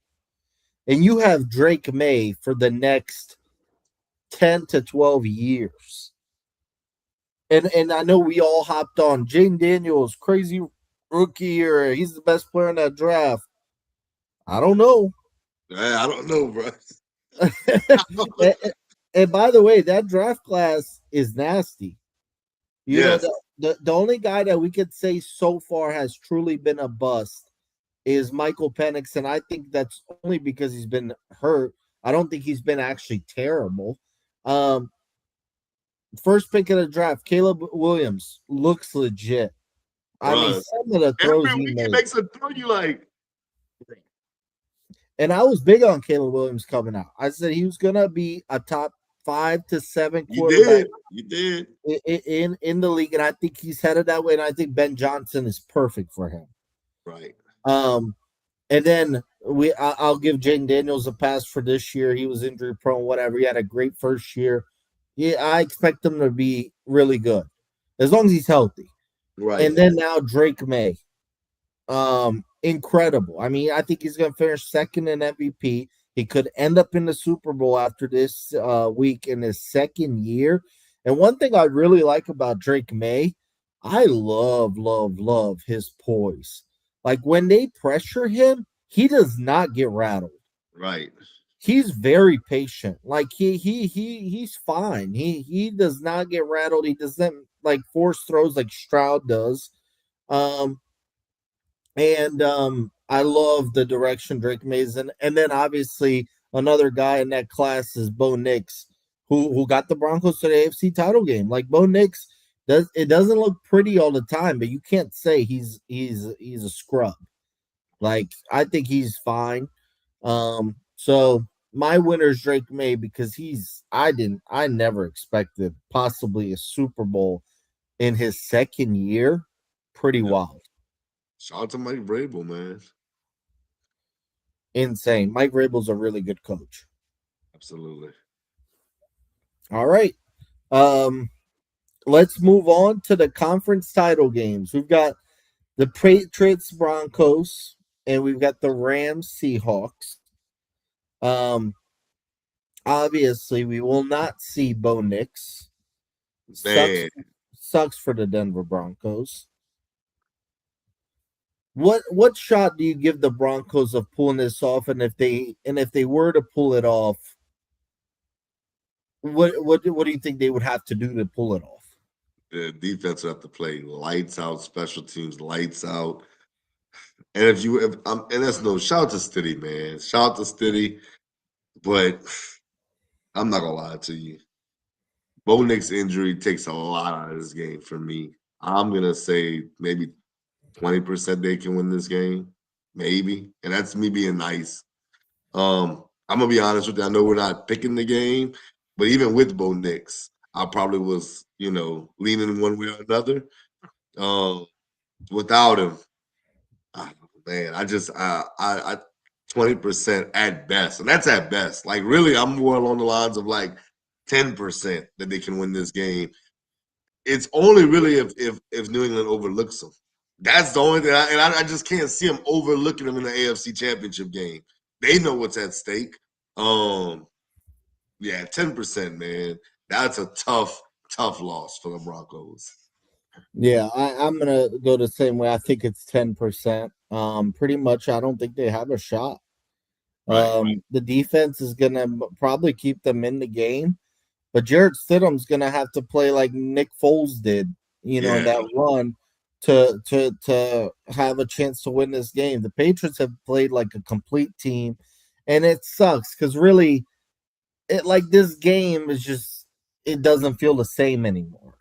[SPEAKER 2] And you have Drake May for the next 10 to 12 years. And I know we all hopped on Jaden Daniels, crazy rookie year. He's the best player in that draft. I don't know.
[SPEAKER 1] I don't know, bro.
[SPEAKER 2] and by the way, that draft class is nasty. The only guy that we could say so far has truly been a bust is Michael Penix, and I think that's only because he's been hurt. I don't think he's been actually terrible. First pick of the draft, Caleb Williams looks legit. I mean, some of the throws
[SPEAKER 1] every week he makes a throw, you like.
[SPEAKER 2] And I was big on Caleb Williams coming out. I said he was gonna be a top 5 to 7 quarterback.
[SPEAKER 1] You did.
[SPEAKER 2] In the league, and I think he's headed that way. And I think Ben Johnson is perfect for him.
[SPEAKER 1] Right.
[SPEAKER 2] And then I'll give Jaden Daniels a pass for this year. He was injury prone, whatever. He had a great first year. Yeah, I expect him to be really good as long as he's healthy.
[SPEAKER 1] Right.
[SPEAKER 2] And then now Drake May. Incredible. I mean, I think he's going to finish second in MVP. He could end up in the Super Bowl after this week in his second year. And one thing I really like about Drake May, I love his poise. Like when they pressure him, he does not get rattled.
[SPEAKER 1] Right.
[SPEAKER 2] He's very patient. Like he's fine. He does not get rattled. He doesn't like force throws like Stroud does. Um and I love the direction Drake Mason. And then obviously another guy in that class is Bo Nix, who got the Broncos to the AFC title game. Like Bo Nix doesn't look pretty all the time, but you can't say he's a scrub. Like I think he's fine. So my winner is Drake May because I never expected possibly a Super Bowl in his second year. Pretty wild.
[SPEAKER 1] Shout out to Mike Vrabel, man.
[SPEAKER 2] Insane. Mike Vrabel's a really good coach.
[SPEAKER 1] Absolutely.
[SPEAKER 2] All right. Let's move on to the conference title games. We've got the Patriots Broncos and we've got the Rams Seahawks. Obviously we will not see Bo Nix. Sucks for the Denver Broncos. What shot do you give the Broncos of pulling this off? And if they were to pull it off, what do you think they would have to do to pull it off?
[SPEAKER 1] The defense would have to play lights out, special teams lights out. And and that's no shout out to Stiddy, man. Shout out to Stiddy, but I'm not gonna lie to you. Bo Nix injury takes a lot out of this game for me. I'm gonna say maybe 20% they can win this game, maybe, and that's me being nice. I'm gonna be honest with you. I know we're not picking the game, but even with Bo Nix, I probably was, leaning one way or another. Without him, man, I 20% at best, and that's at best. Like really, I'm more along the lines of like 10% that they can win this game. It's only really if New England overlooks them. That's the only thing, I just can't see them overlooking them in the AFC Championship game. They know what's at stake. Yeah, 10%, man. That's a tough loss for the Broncos.
[SPEAKER 2] Yeah, I'm gonna go the same way. I think it's 10%. Pretty much, I don't think they have a shot.
[SPEAKER 1] Right.
[SPEAKER 2] The defense is gonna probably keep them in the game, but Jarrett Stidham's gonna have to play like Nick Foles did, in that run to have a chance to win this game. The Patriots have played like a complete team, and it sucks because really, this game is just it doesn't feel the same anymore.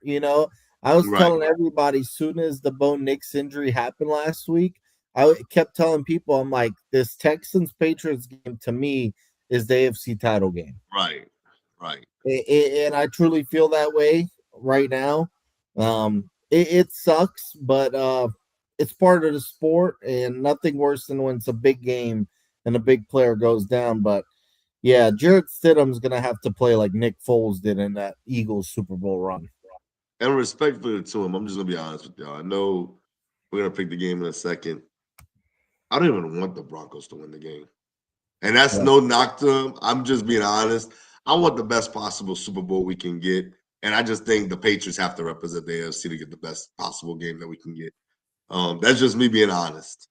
[SPEAKER 2] I was telling everybody as soon as the Bo Nix injury happened last week, I kept telling people, I'm like, this Texans Patriots game to me is the AFC title game.
[SPEAKER 1] Right.
[SPEAKER 2] And I truly feel that way right now. It sucks, but it's part of the sport, and nothing worse than when it's a big game and a big player goes down. But yeah, Jarrett Stidham's gonna have to play like Nick Foles did in that Eagles Super Bowl run.
[SPEAKER 1] And respectfully to him, I'm just gonna be honest with y'all. I know we're gonna pick the game in a second. I don't even want the Broncos to win the game. And that's no knock to them. I'm just being honest. I want the best possible Super Bowl we can get. And I just think the Patriots have to represent the AFC to get the best possible game that we can get. That's just me being honest.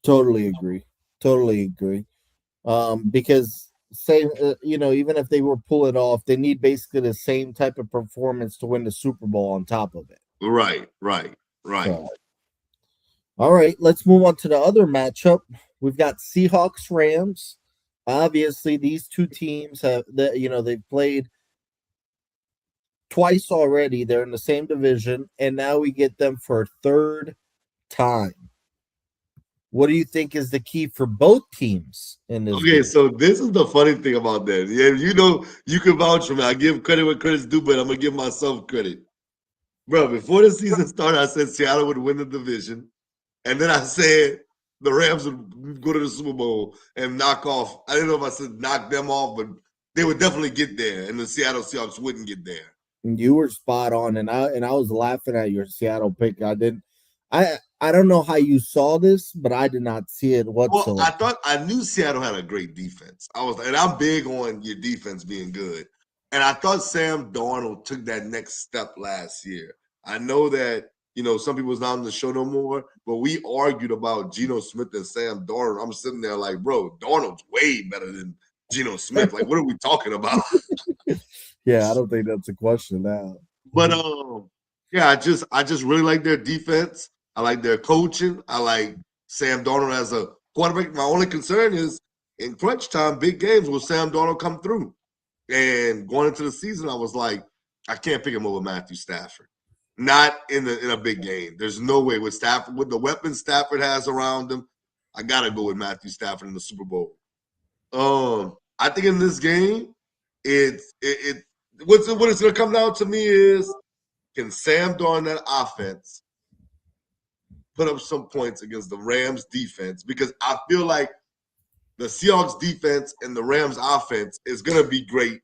[SPEAKER 2] Totally agree. Because even if they were pull it off, they need basically the same type of performance to win the Super Bowl on top of it.
[SPEAKER 1] Right.
[SPEAKER 2] So, all right, let's move on to the other matchup. We've got Seahawks Rams. Obviously, these two teams they've played twice already. They're in the same division, and now we get them for a third time. What do you think is the key for both teams in this game?
[SPEAKER 1] So this is the funny thing about that. Yeah, you can vouch for me. I give credit where credit's due, but I'm going to give myself credit. Bro, before the season started, I said Seattle would win the division. And then I said the Rams would go to the Super Bowl and knock off. I didn't know if I said knock them off, but they would definitely get there, and the Seattle Seahawks wouldn't get there.
[SPEAKER 2] You were spot on, and I was laughing at your Seattle pick. I don't know how you saw this, but I did not see it
[SPEAKER 1] Well,
[SPEAKER 2] whatsoever.
[SPEAKER 1] I knew Seattle had a great defense. And I'm big on your defense being good. And I thought Sam Darnold took that next step last year. I know that, some people's not on the show no more, but we argued about Geno Smith and Sam Darnold. I'm sitting there like, bro, Darnold's way better than Geno Smith. Like, what are we talking about?
[SPEAKER 2] Yeah, I don't think that's a question now.
[SPEAKER 1] But yeah, I just really like their defense. I like their coaching. I like Sam Darnold as a quarterback. My only concern is in crunch time, big games, will Sam Darnold come through? And going into the season, I was like, I can't pick him over Matthew Stafford. Not in a big game. There's no way with Stafford, with the weapons Stafford has around him. I gotta go with Matthew Stafford in the Super Bowl. I think in this game, what it's gonna come down to me is, can Sam Darnold that offense put up some points against the Rams defense? Because I feel like the Seahawks defense and the Rams offense is gonna be great,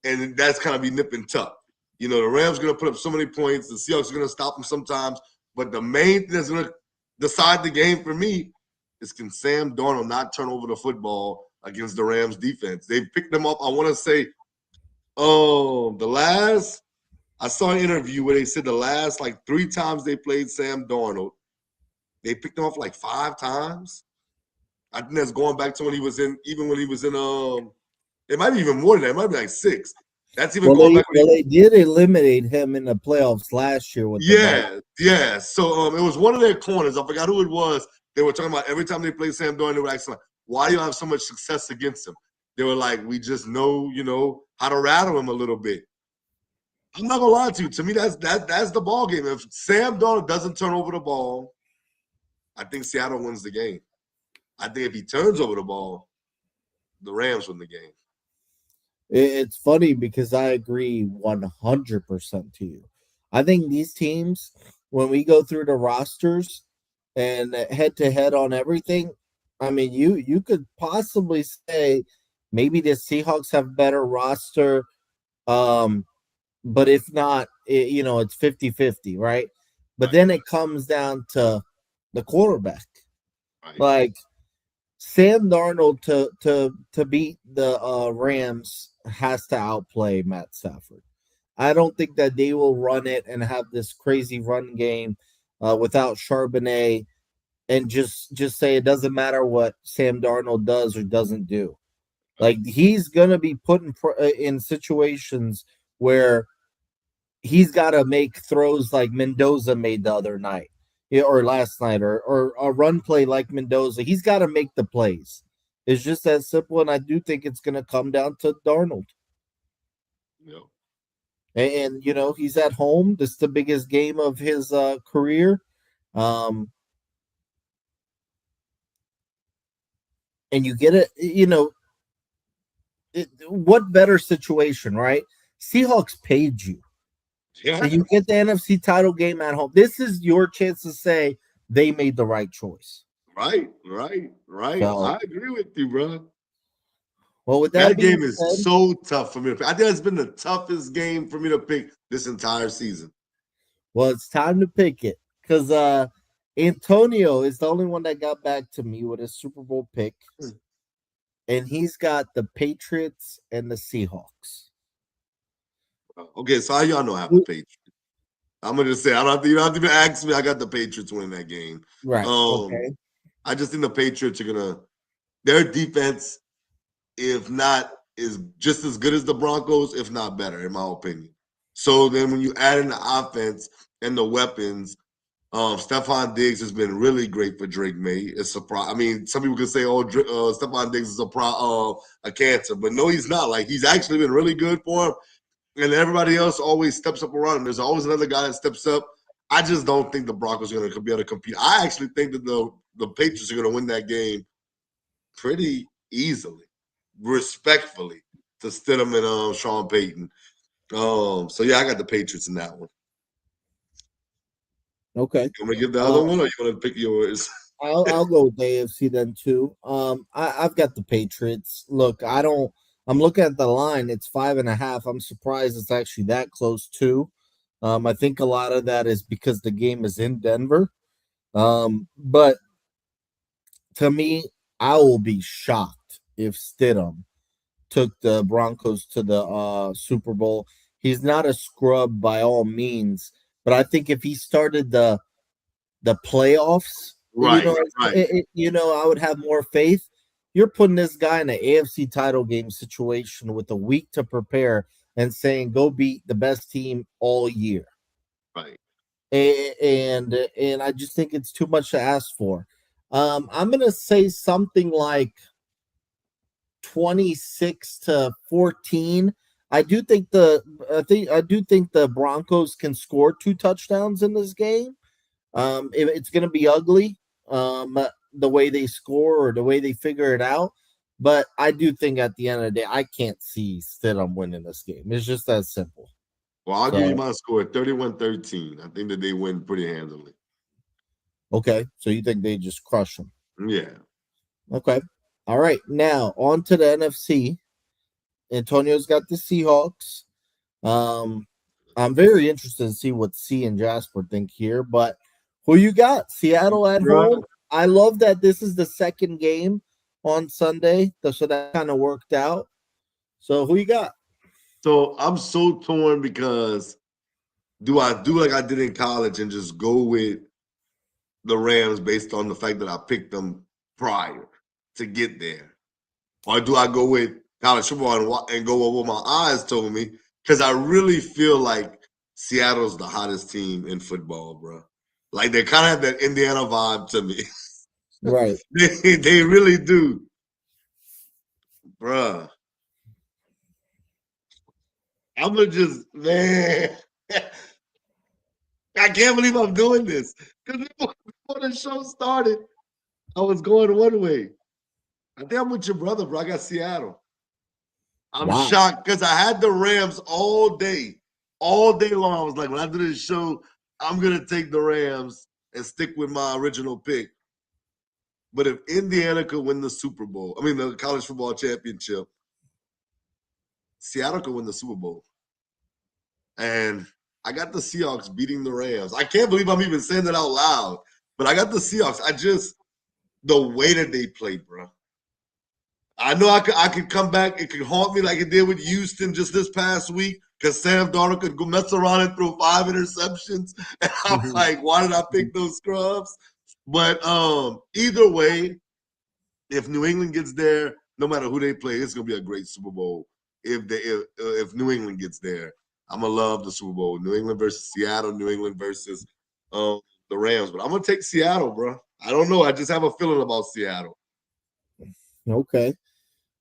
[SPEAKER 1] and that's kind of be nip and tuck. The Rams are gonna put up so many points. The Seahawks are gonna stop them sometimes, but the main thing that's gonna decide the game for me is, can Sam Darnold not turn over the football against the Rams defense? They picked them up. I want to say, I saw an interview where they said the last like 3 times they played Sam Darnold, they picked him up like 5 times. I think that's going back to when he was in, it might be even more than that. It might be like 6. That's even going back.
[SPEAKER 2] They did eliminate him in the playoffs last year with
[SPEAKER 1] yeah. So it was one of their corners. I forgot who it was. They were talking about every time they played Sam Darnold, they were asking, like, why do you have so much success against him? They were like, we just know, how to rattle him a little bit. I'm not gonna lie to you. To me, that's the ball game. If Sam Darnold doesn't turn over the ball, I think Seattle wins the game. I think if he turns over the ball, the Rams win the game.
[SPEAKER 2] It's funny because I agree 100% to you. I think these teams, when we go through the rosters and head to head on everything, I mean, you could possibly say maybe the Seahawks have better roster. But if not, it's 50-50, right? But then it comes down to the quarterback. Right. Like Sam Darnold to beat the Rams has to outplay Matt Stafford. I don't think that they will run it and have this crazy run game without Charbonnet and just say it doesn't matter what Sam Darnold does or doesn't do. Like, he's going to be put in situations where he's got to make throws like Mendoza made the other night, or last night, or a run play like Mendoza. He's got to make the plays. It's just that simple, and I do think it's going to come down to Darnold.
[SPEAKER 1] Yep.
[SPEAKER 2] And he's at home. This is the biggest game of his career. And you get it, what better situation, right? Seahawks paid you. Yeah. And you get the NFC title game at home. This is your chance to say they made the right choice.
[SPEAKER 1] Right. So, I agree with you, bro.
[SPEAKER 2] Well, with
[SPEAKER 1] that game is so tough for me to pick. I think it's been the toughest game for me to pick this entire season.
[SPEAKER 2] Well, it's time to pick it because Antonio is the only one that got back to me with a Super Bowl pick. And he's got the Patriots and the Seahawks.
[SPEAKER 1] Okay, so how y'all know I have the Patriots? I'm gonna just say you don't have to even ask me. I got the Patriots winning that game.
[SPEAKER 2] Right. Okay.
[SPEAKER 1] I just think the Patriots are their defense, if not, is just as good as the Broncos, if not better, in my opinion. So then when you add in the offense and the weapons, Stephon Diggs has been really great for Drake May. It's surprise. I mean, some people could say, Stephon Diggs is a cancer, but no, he's not. Like, he's actually been really good for him, and everybody else always steps up around him. There's always another guy that steps up. I just don't think the Broncos are going to be able to compete. I actually think that the Patriots are going to win that game pretty easily, respectfully, to Stidham and Sean Payton. So yeah, I got the Patriots in that one.
[SPEAKER 2] Okay.
[SPEAKER 1] You want to give the other one, or you want to pick yours?
[SPEAKER 2] I'll go with the AFC then too. I've got the Patriots. Look, I'm looking at the line. It's 5.5. I'm surprised it's actually that close too. I think a lot of that is because the game is in Denver. But to me, I will be shocked if Stidham took the Broncos to the Super Bowl. He's not a scrub by all means, but I think if he started the playoffs,
[SPEAKER 1] Right, right.
[SPEAKER 2] I would have more faith. You're putting this guy in an AFC title game situation with a week to prepare and saying go beat the best team all year.
[SPEAKER 1] Right.
[SPEAKER 2] And I just think it's too much to ask for. I'm gonna say something like 26-14. I do think the Broncos can score 2 touchdowns in this game. It's going to be ugly, the way they score or the way they figure it out. But I do think at the end of the day, I can't see Stidham winning this game. It's just that simple.
[SPEAKER 1] Well, I'll give you
[SPEAKER 2] So,
[SPEAKER 1] my score 31-13. I think that they win pretty handily.
[SPEAKER 2] okay. So you think they just crush them?
[SPEAKER 1] Yeah.
[SPEAKER 2] Okay. All right. Now on to the NFC. Antonio's got the Seahawks. I'm very interested to see what C and Jasper think here, but who you got? Seattle at home. I love that this is the second game on Sunday, so that kind of worked out. So who you got?
[SPEAKER 1] So I'm so torn because do I do like I did in college and just go with the Rams based on the fact that I picked them prior to get there? Or do I go with college football and go with what my eyes told me? Because I really feel like Seattle's the hottest team in football, bro. Like they kind of have that Indiana vibe to me.
[SPEAKER 2] Right.
[SPEAKER 1] They really do, bruh. I'm gonna just man. I can't believe I'm doing this because before the show started, I was going one way. I think I'm with your brother, bro. I got Seattle. I'm
[SPEAKER 2] Wow.
[SPEAKER 1] shocked because I had the Rams all day long. I was like, when I do this show, I'm gonna take the Rams and stick with my original pick. But if Indiana could win the Super Bowl, I mean the college football championship, Seattle could win the Super Bowl. And I got the Seahawks beating the Rams. I can't believe I'm even saying that out loud, but I got the Seahawks. The way that they played, bro. I know I could come back. It could haunt me like it did with Houston just this past week because Sam Darnold could go mess around and throw 5 interceptions. And I'm like, why did I pick those scrubs? But either way, if New England gets there, no matter who they play, it's gonna be a great Super Bowl. If New England gets there, I'm gonna love the Super Bowl. New England versus Seattle, New England versus the Rams. But I'm gonna take Seattle, bro. I don't know. I just have a feeling about Seattle.
[SPEAKER 2] Okay.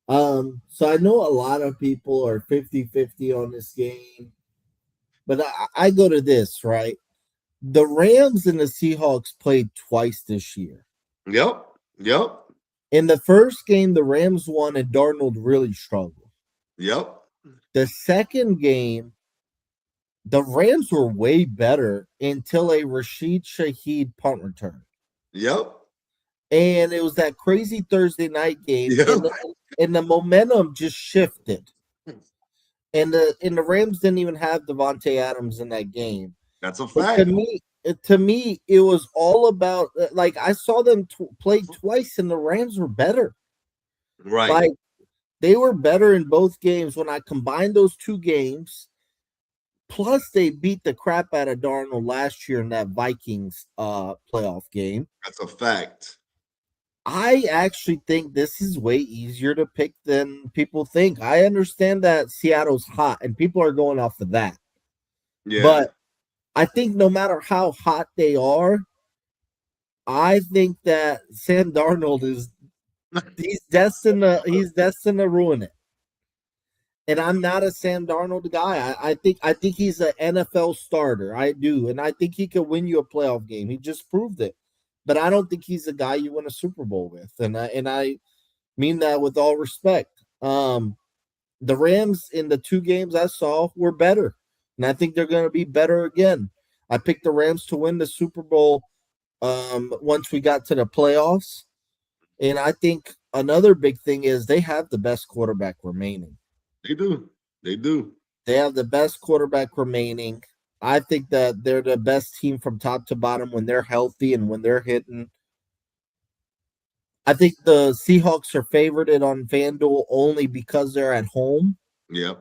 [SPEAKER 2] So I know a lot of people are 50-50 on this game, but I go to this, right? The Rams and the Seahawks played twice this year.
[SPEAKER 1] Yep.
[SPEAKER 2] In the first game, the Rams won and Darnold really struggled.
[SPEAKER 1] Yep.
[SPEAKER 2] The second game, the Rams were way better until a Rashid Shaheed punt return.
[SPEAKER 1] Yep.
[SPEAKER 2] And it was that crazy Thursday night game,
[SPEAKER 1] Yep.
[SPEAKER 2] and the momentum just shifted. And the Rams didn't even have Devontae Adams in that game.
[SPEAKER 1] That's a
[SPEAKER 2] But
[SPEAKER 1] fact.
[SPEAKER 2] to me, it was all about like I saw them play twice, and the Rams were better.
[SPEAKER 1] Right.
[SPEAKER 2] Like they were better in both games. When I combined those two games, plus they beat the crap out of Darnold last year in that Vikings playoff game.
[SPEAKER 1] That's a fact.
[SPEAKER 2] I actually think this is way easier to pick than people think. I understand that Seattle's hot and people are going off of that.
[SPEAKER 1] Yeah.
[SPEAKER 2] But I think no matter how hot they are, I think that Sam Darnold he's destined to ruin it. And I'm not a Sam Darnold guy. I think he's an NFL starter. I do, and I think he could win you a playoff game. He just proved it. But I don't think he's a guy you win a Super Bowl with, and I mean that with all respect. The Rams in the 2 games I saw were better, and I think they're going to be better again. I picked the Rams to win the Super Bowl once we got to the playoffs, and I think another big thing is they have the best quarterback remaining.
[SPEAKER 1] They do.
[SPEAKER 2] They have the best quarterback remaining. I think that they're the best team from top to bottom when they're healthy and when they're hitting. I think the Seahawks are favorited on FanDuel only because they're at home.
[SPEAKER 1] Yep.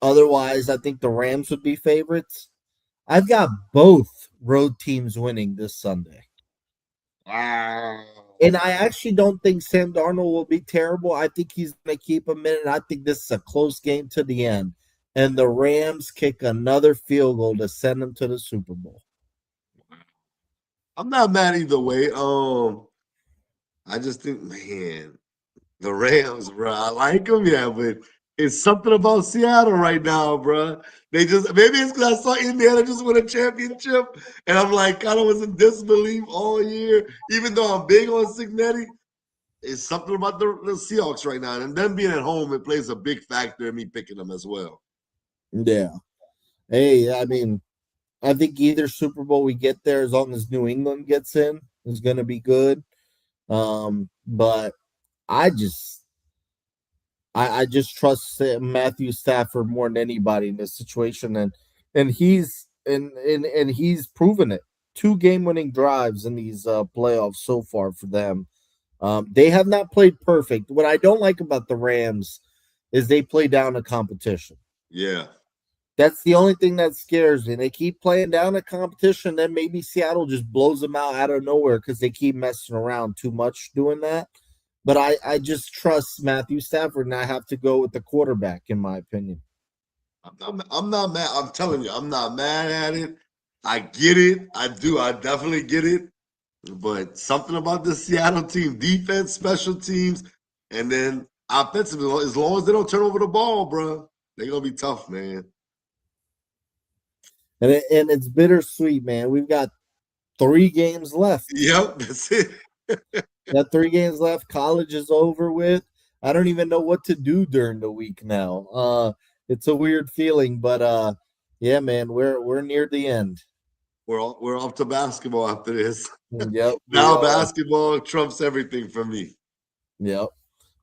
[SPEAKER 2] Otherwise, I think the Rams would be favorites. I've got both road teams winning this Sunday.
[SPEAKER 1] Wow.
[SPEAKER 2] And I actually don't think Sam Darnold will be terrible. I think he's going to keep him in it. I think this is a close game to the end. And the Rams kick another field goal to send them to the Super Bowl.
[SPEAKER 1] I'm not mad either way. I just think, man, the Rams, bro. I like them, yeah, but it's something about Seattle right now, bro. They just maybe it's because I saw Indiana just win a championship, and I'm like kind of was in disbelief all year. Even though I'm big on Signetti, it's something about the Seahawks right now, and them being at home, it plays a big factor in me picking them as well.
[SPEAKER 2] Yeah. Hey, I mean, I think either Super Bowl we get there, as long as New England gets in, is going to be good. But I just I just trust Matthew Stafford more than anybody in this situation, and he's proven it. 2 game-winning drives in these playoffs so far for them. They have not played perfect. What I don't like about the Rams is they play down a competition.
[SPEAKER 1] Yeah.
[SPEAKER 2] That's the only thing that scares me. They keep playing down a competition, then maybe Seattle just blows them out of nowhere because they keep messing around too much doing that. But I just trust Matthew Stafford, and I have to go with the quarterback, in my opinion.
[SPEAKER 1] I'm not mad. I'm telling you, I'm not mad at it. I get it. I do. I definitely get it. But something about the Seattle team, defense, special teams, and then offensively, as long as they don't turn over the ball, bro, they're gonna be tough, man.
[SPEAKER 2] And it's bittersweet, man. We've got 3 games left.
[SPEAKER 1] Yep, that's it.
[SPEAKER 2] Got 3 games left. College is over with. I don't even know what to do during the week now. It's a weird feeling, but yeah, man, we're near the end.
[SPEAKER 1] We're off to basketball after this.
[SPEAKER 2] Yep, we
[SPEAKER 1] Now
[SPEAKER 2] are.
[SPEAKER 1] basketball trumps everything for me.
[SPEAKER 2] Yep.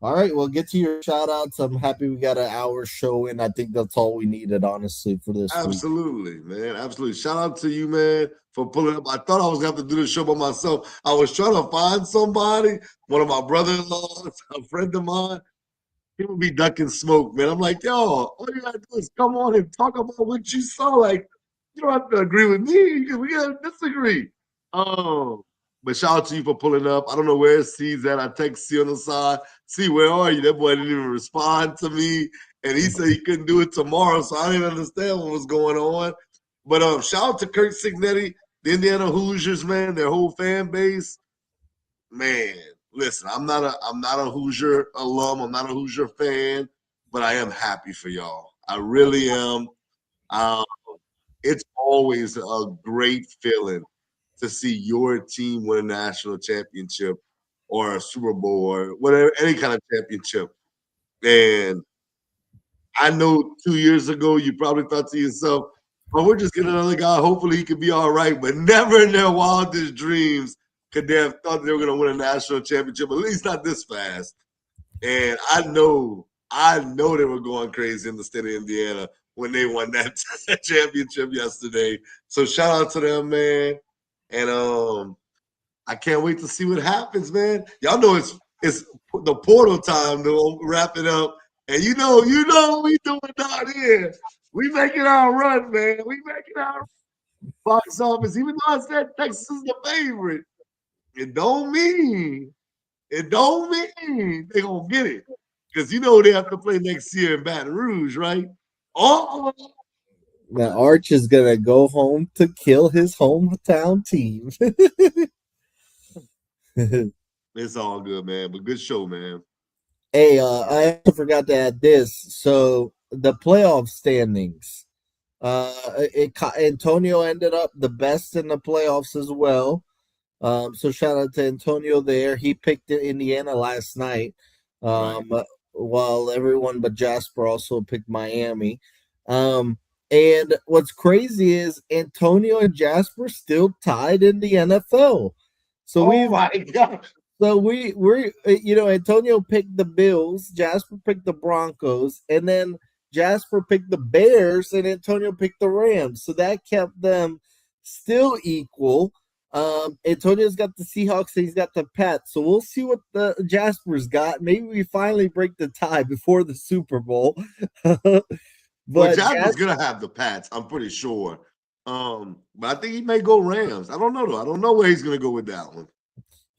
[SPEAKER 2] All right, well, get to your shout outs. I'm happy we got an hour show in. I think that's all we needed, honestly, for this week.
[SPEAKER 1] Absolutely, man. Absolutely. Shout out to you, man, for pulling up. I thought I was gonna have to do the show by myself. I was trying to find somebody, one of my brother-in-laws, a friend of mine. He would be ducking smoke, man. I'm like, yo, all you gotta do is come on and talk about what you saw. Like, you don't have to agree with me. We gotta disagree. Oh, but shout out to you for pulling up. I don't know where C's at. I text C on the side. C, where are you? That boy didn't even respond to me. And he said he couldn't do it tomorrow. So I didn't understand what was going on. But shout out to Kirk Signetti, the Indiana Hoosiers, man, their whole fan base. Man, listen, I'm not a Hoosier alum. I'm not a Hoosier fan, but I am happy for y'all. I really am. Um, it's always a great feeling to see your team win a national championship or a Super Bowl or whatever, any kind of championship. And I know 2 years ago you probably thought to yourself, "Oh, we're just getting another guy. Hopefully he could be all right." But never in their wildest dreams could they have thought they were going to win a national championship, at least not this fast. And I know they were going crazy in the state of Indiana when they won that championship yesterday. So shout out to them, man. And I can't wait to see what happens, man. Y'all know it's the portal time to wrap it up. And you know what we doing down here. We making our run, man. We making our box office. Even though I said Texas is the favorite, it don't mean they gonna get it. Because you know they have to play next year in Baton Rouge, right? Oh,
[SPEAKER 2] Now, Arch is going to go home to kill his hometown team.
[SPEAKER 1] it's all good, man. But good show, man.
[SPEAKER 2] Hey, I also forgot to add this. So the playoff standings. Antonio ended up the best in the playoffs as well. So shout out to Antonio there. He picked Indiana last night.
[SPEAKER 1] Right.
[SPEAKER 2] While everyone but Jasper also picked Miami. And what's crazy is Antonio and Jasper still tied in the NFL. So
[SPEAKER 1] Oh
[SPEAKER 2] we've
[SPEAKER 1] my god.
[SPEAKER 2] so we're Antonio picked the Bills, Jasper picked the Broncos, and then Jasper picked the Bears and Antonio picked the Rams. So that kept them still equal. Antonio's got the Seahawks and he's got the Pats. So we'll see what the Jasper's got. Maybe we finally break the tie before the Super Bowl.
[SPEAKER 1] Well,
[SPEAKER 2] But
[SPEAKER 1] Jasper's gonna have the Pats, I'm pretty sure. But I think he may go Rams. I don't know though. I don't know where he's gonna go with that one.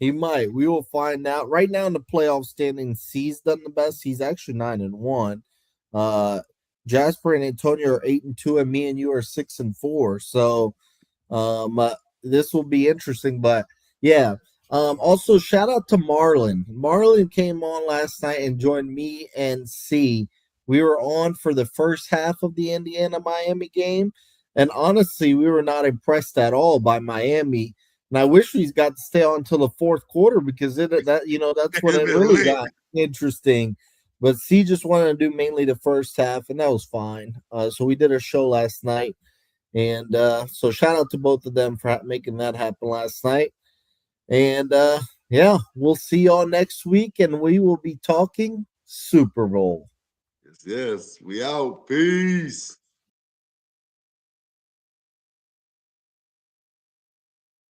[SPEAKER 2] he might. We will find out. Right now in the playoff standings, C's done the best. He's actually 9-1. Jasper and Antonio are 8-2, and me and you are 6-4. So this will be interesting. But yeah. Also shout out to Marlon. Marlon came on last night and joined me and C. We were on for the first half of the Indiana Miami game. And honestly, we were not impressed at all by Miami. And I wish we got to stay on until the fourth quarter because that's when it really got interesting. But C just wanted to do mainly the first half, and that was fine. So we did a show last night. And so shout out to both of them for making that happen last night. And yeah, we'll see y'all next week, and we will be talking Super Bowl.
[SPEAKER 1] Yes, we out. Peace.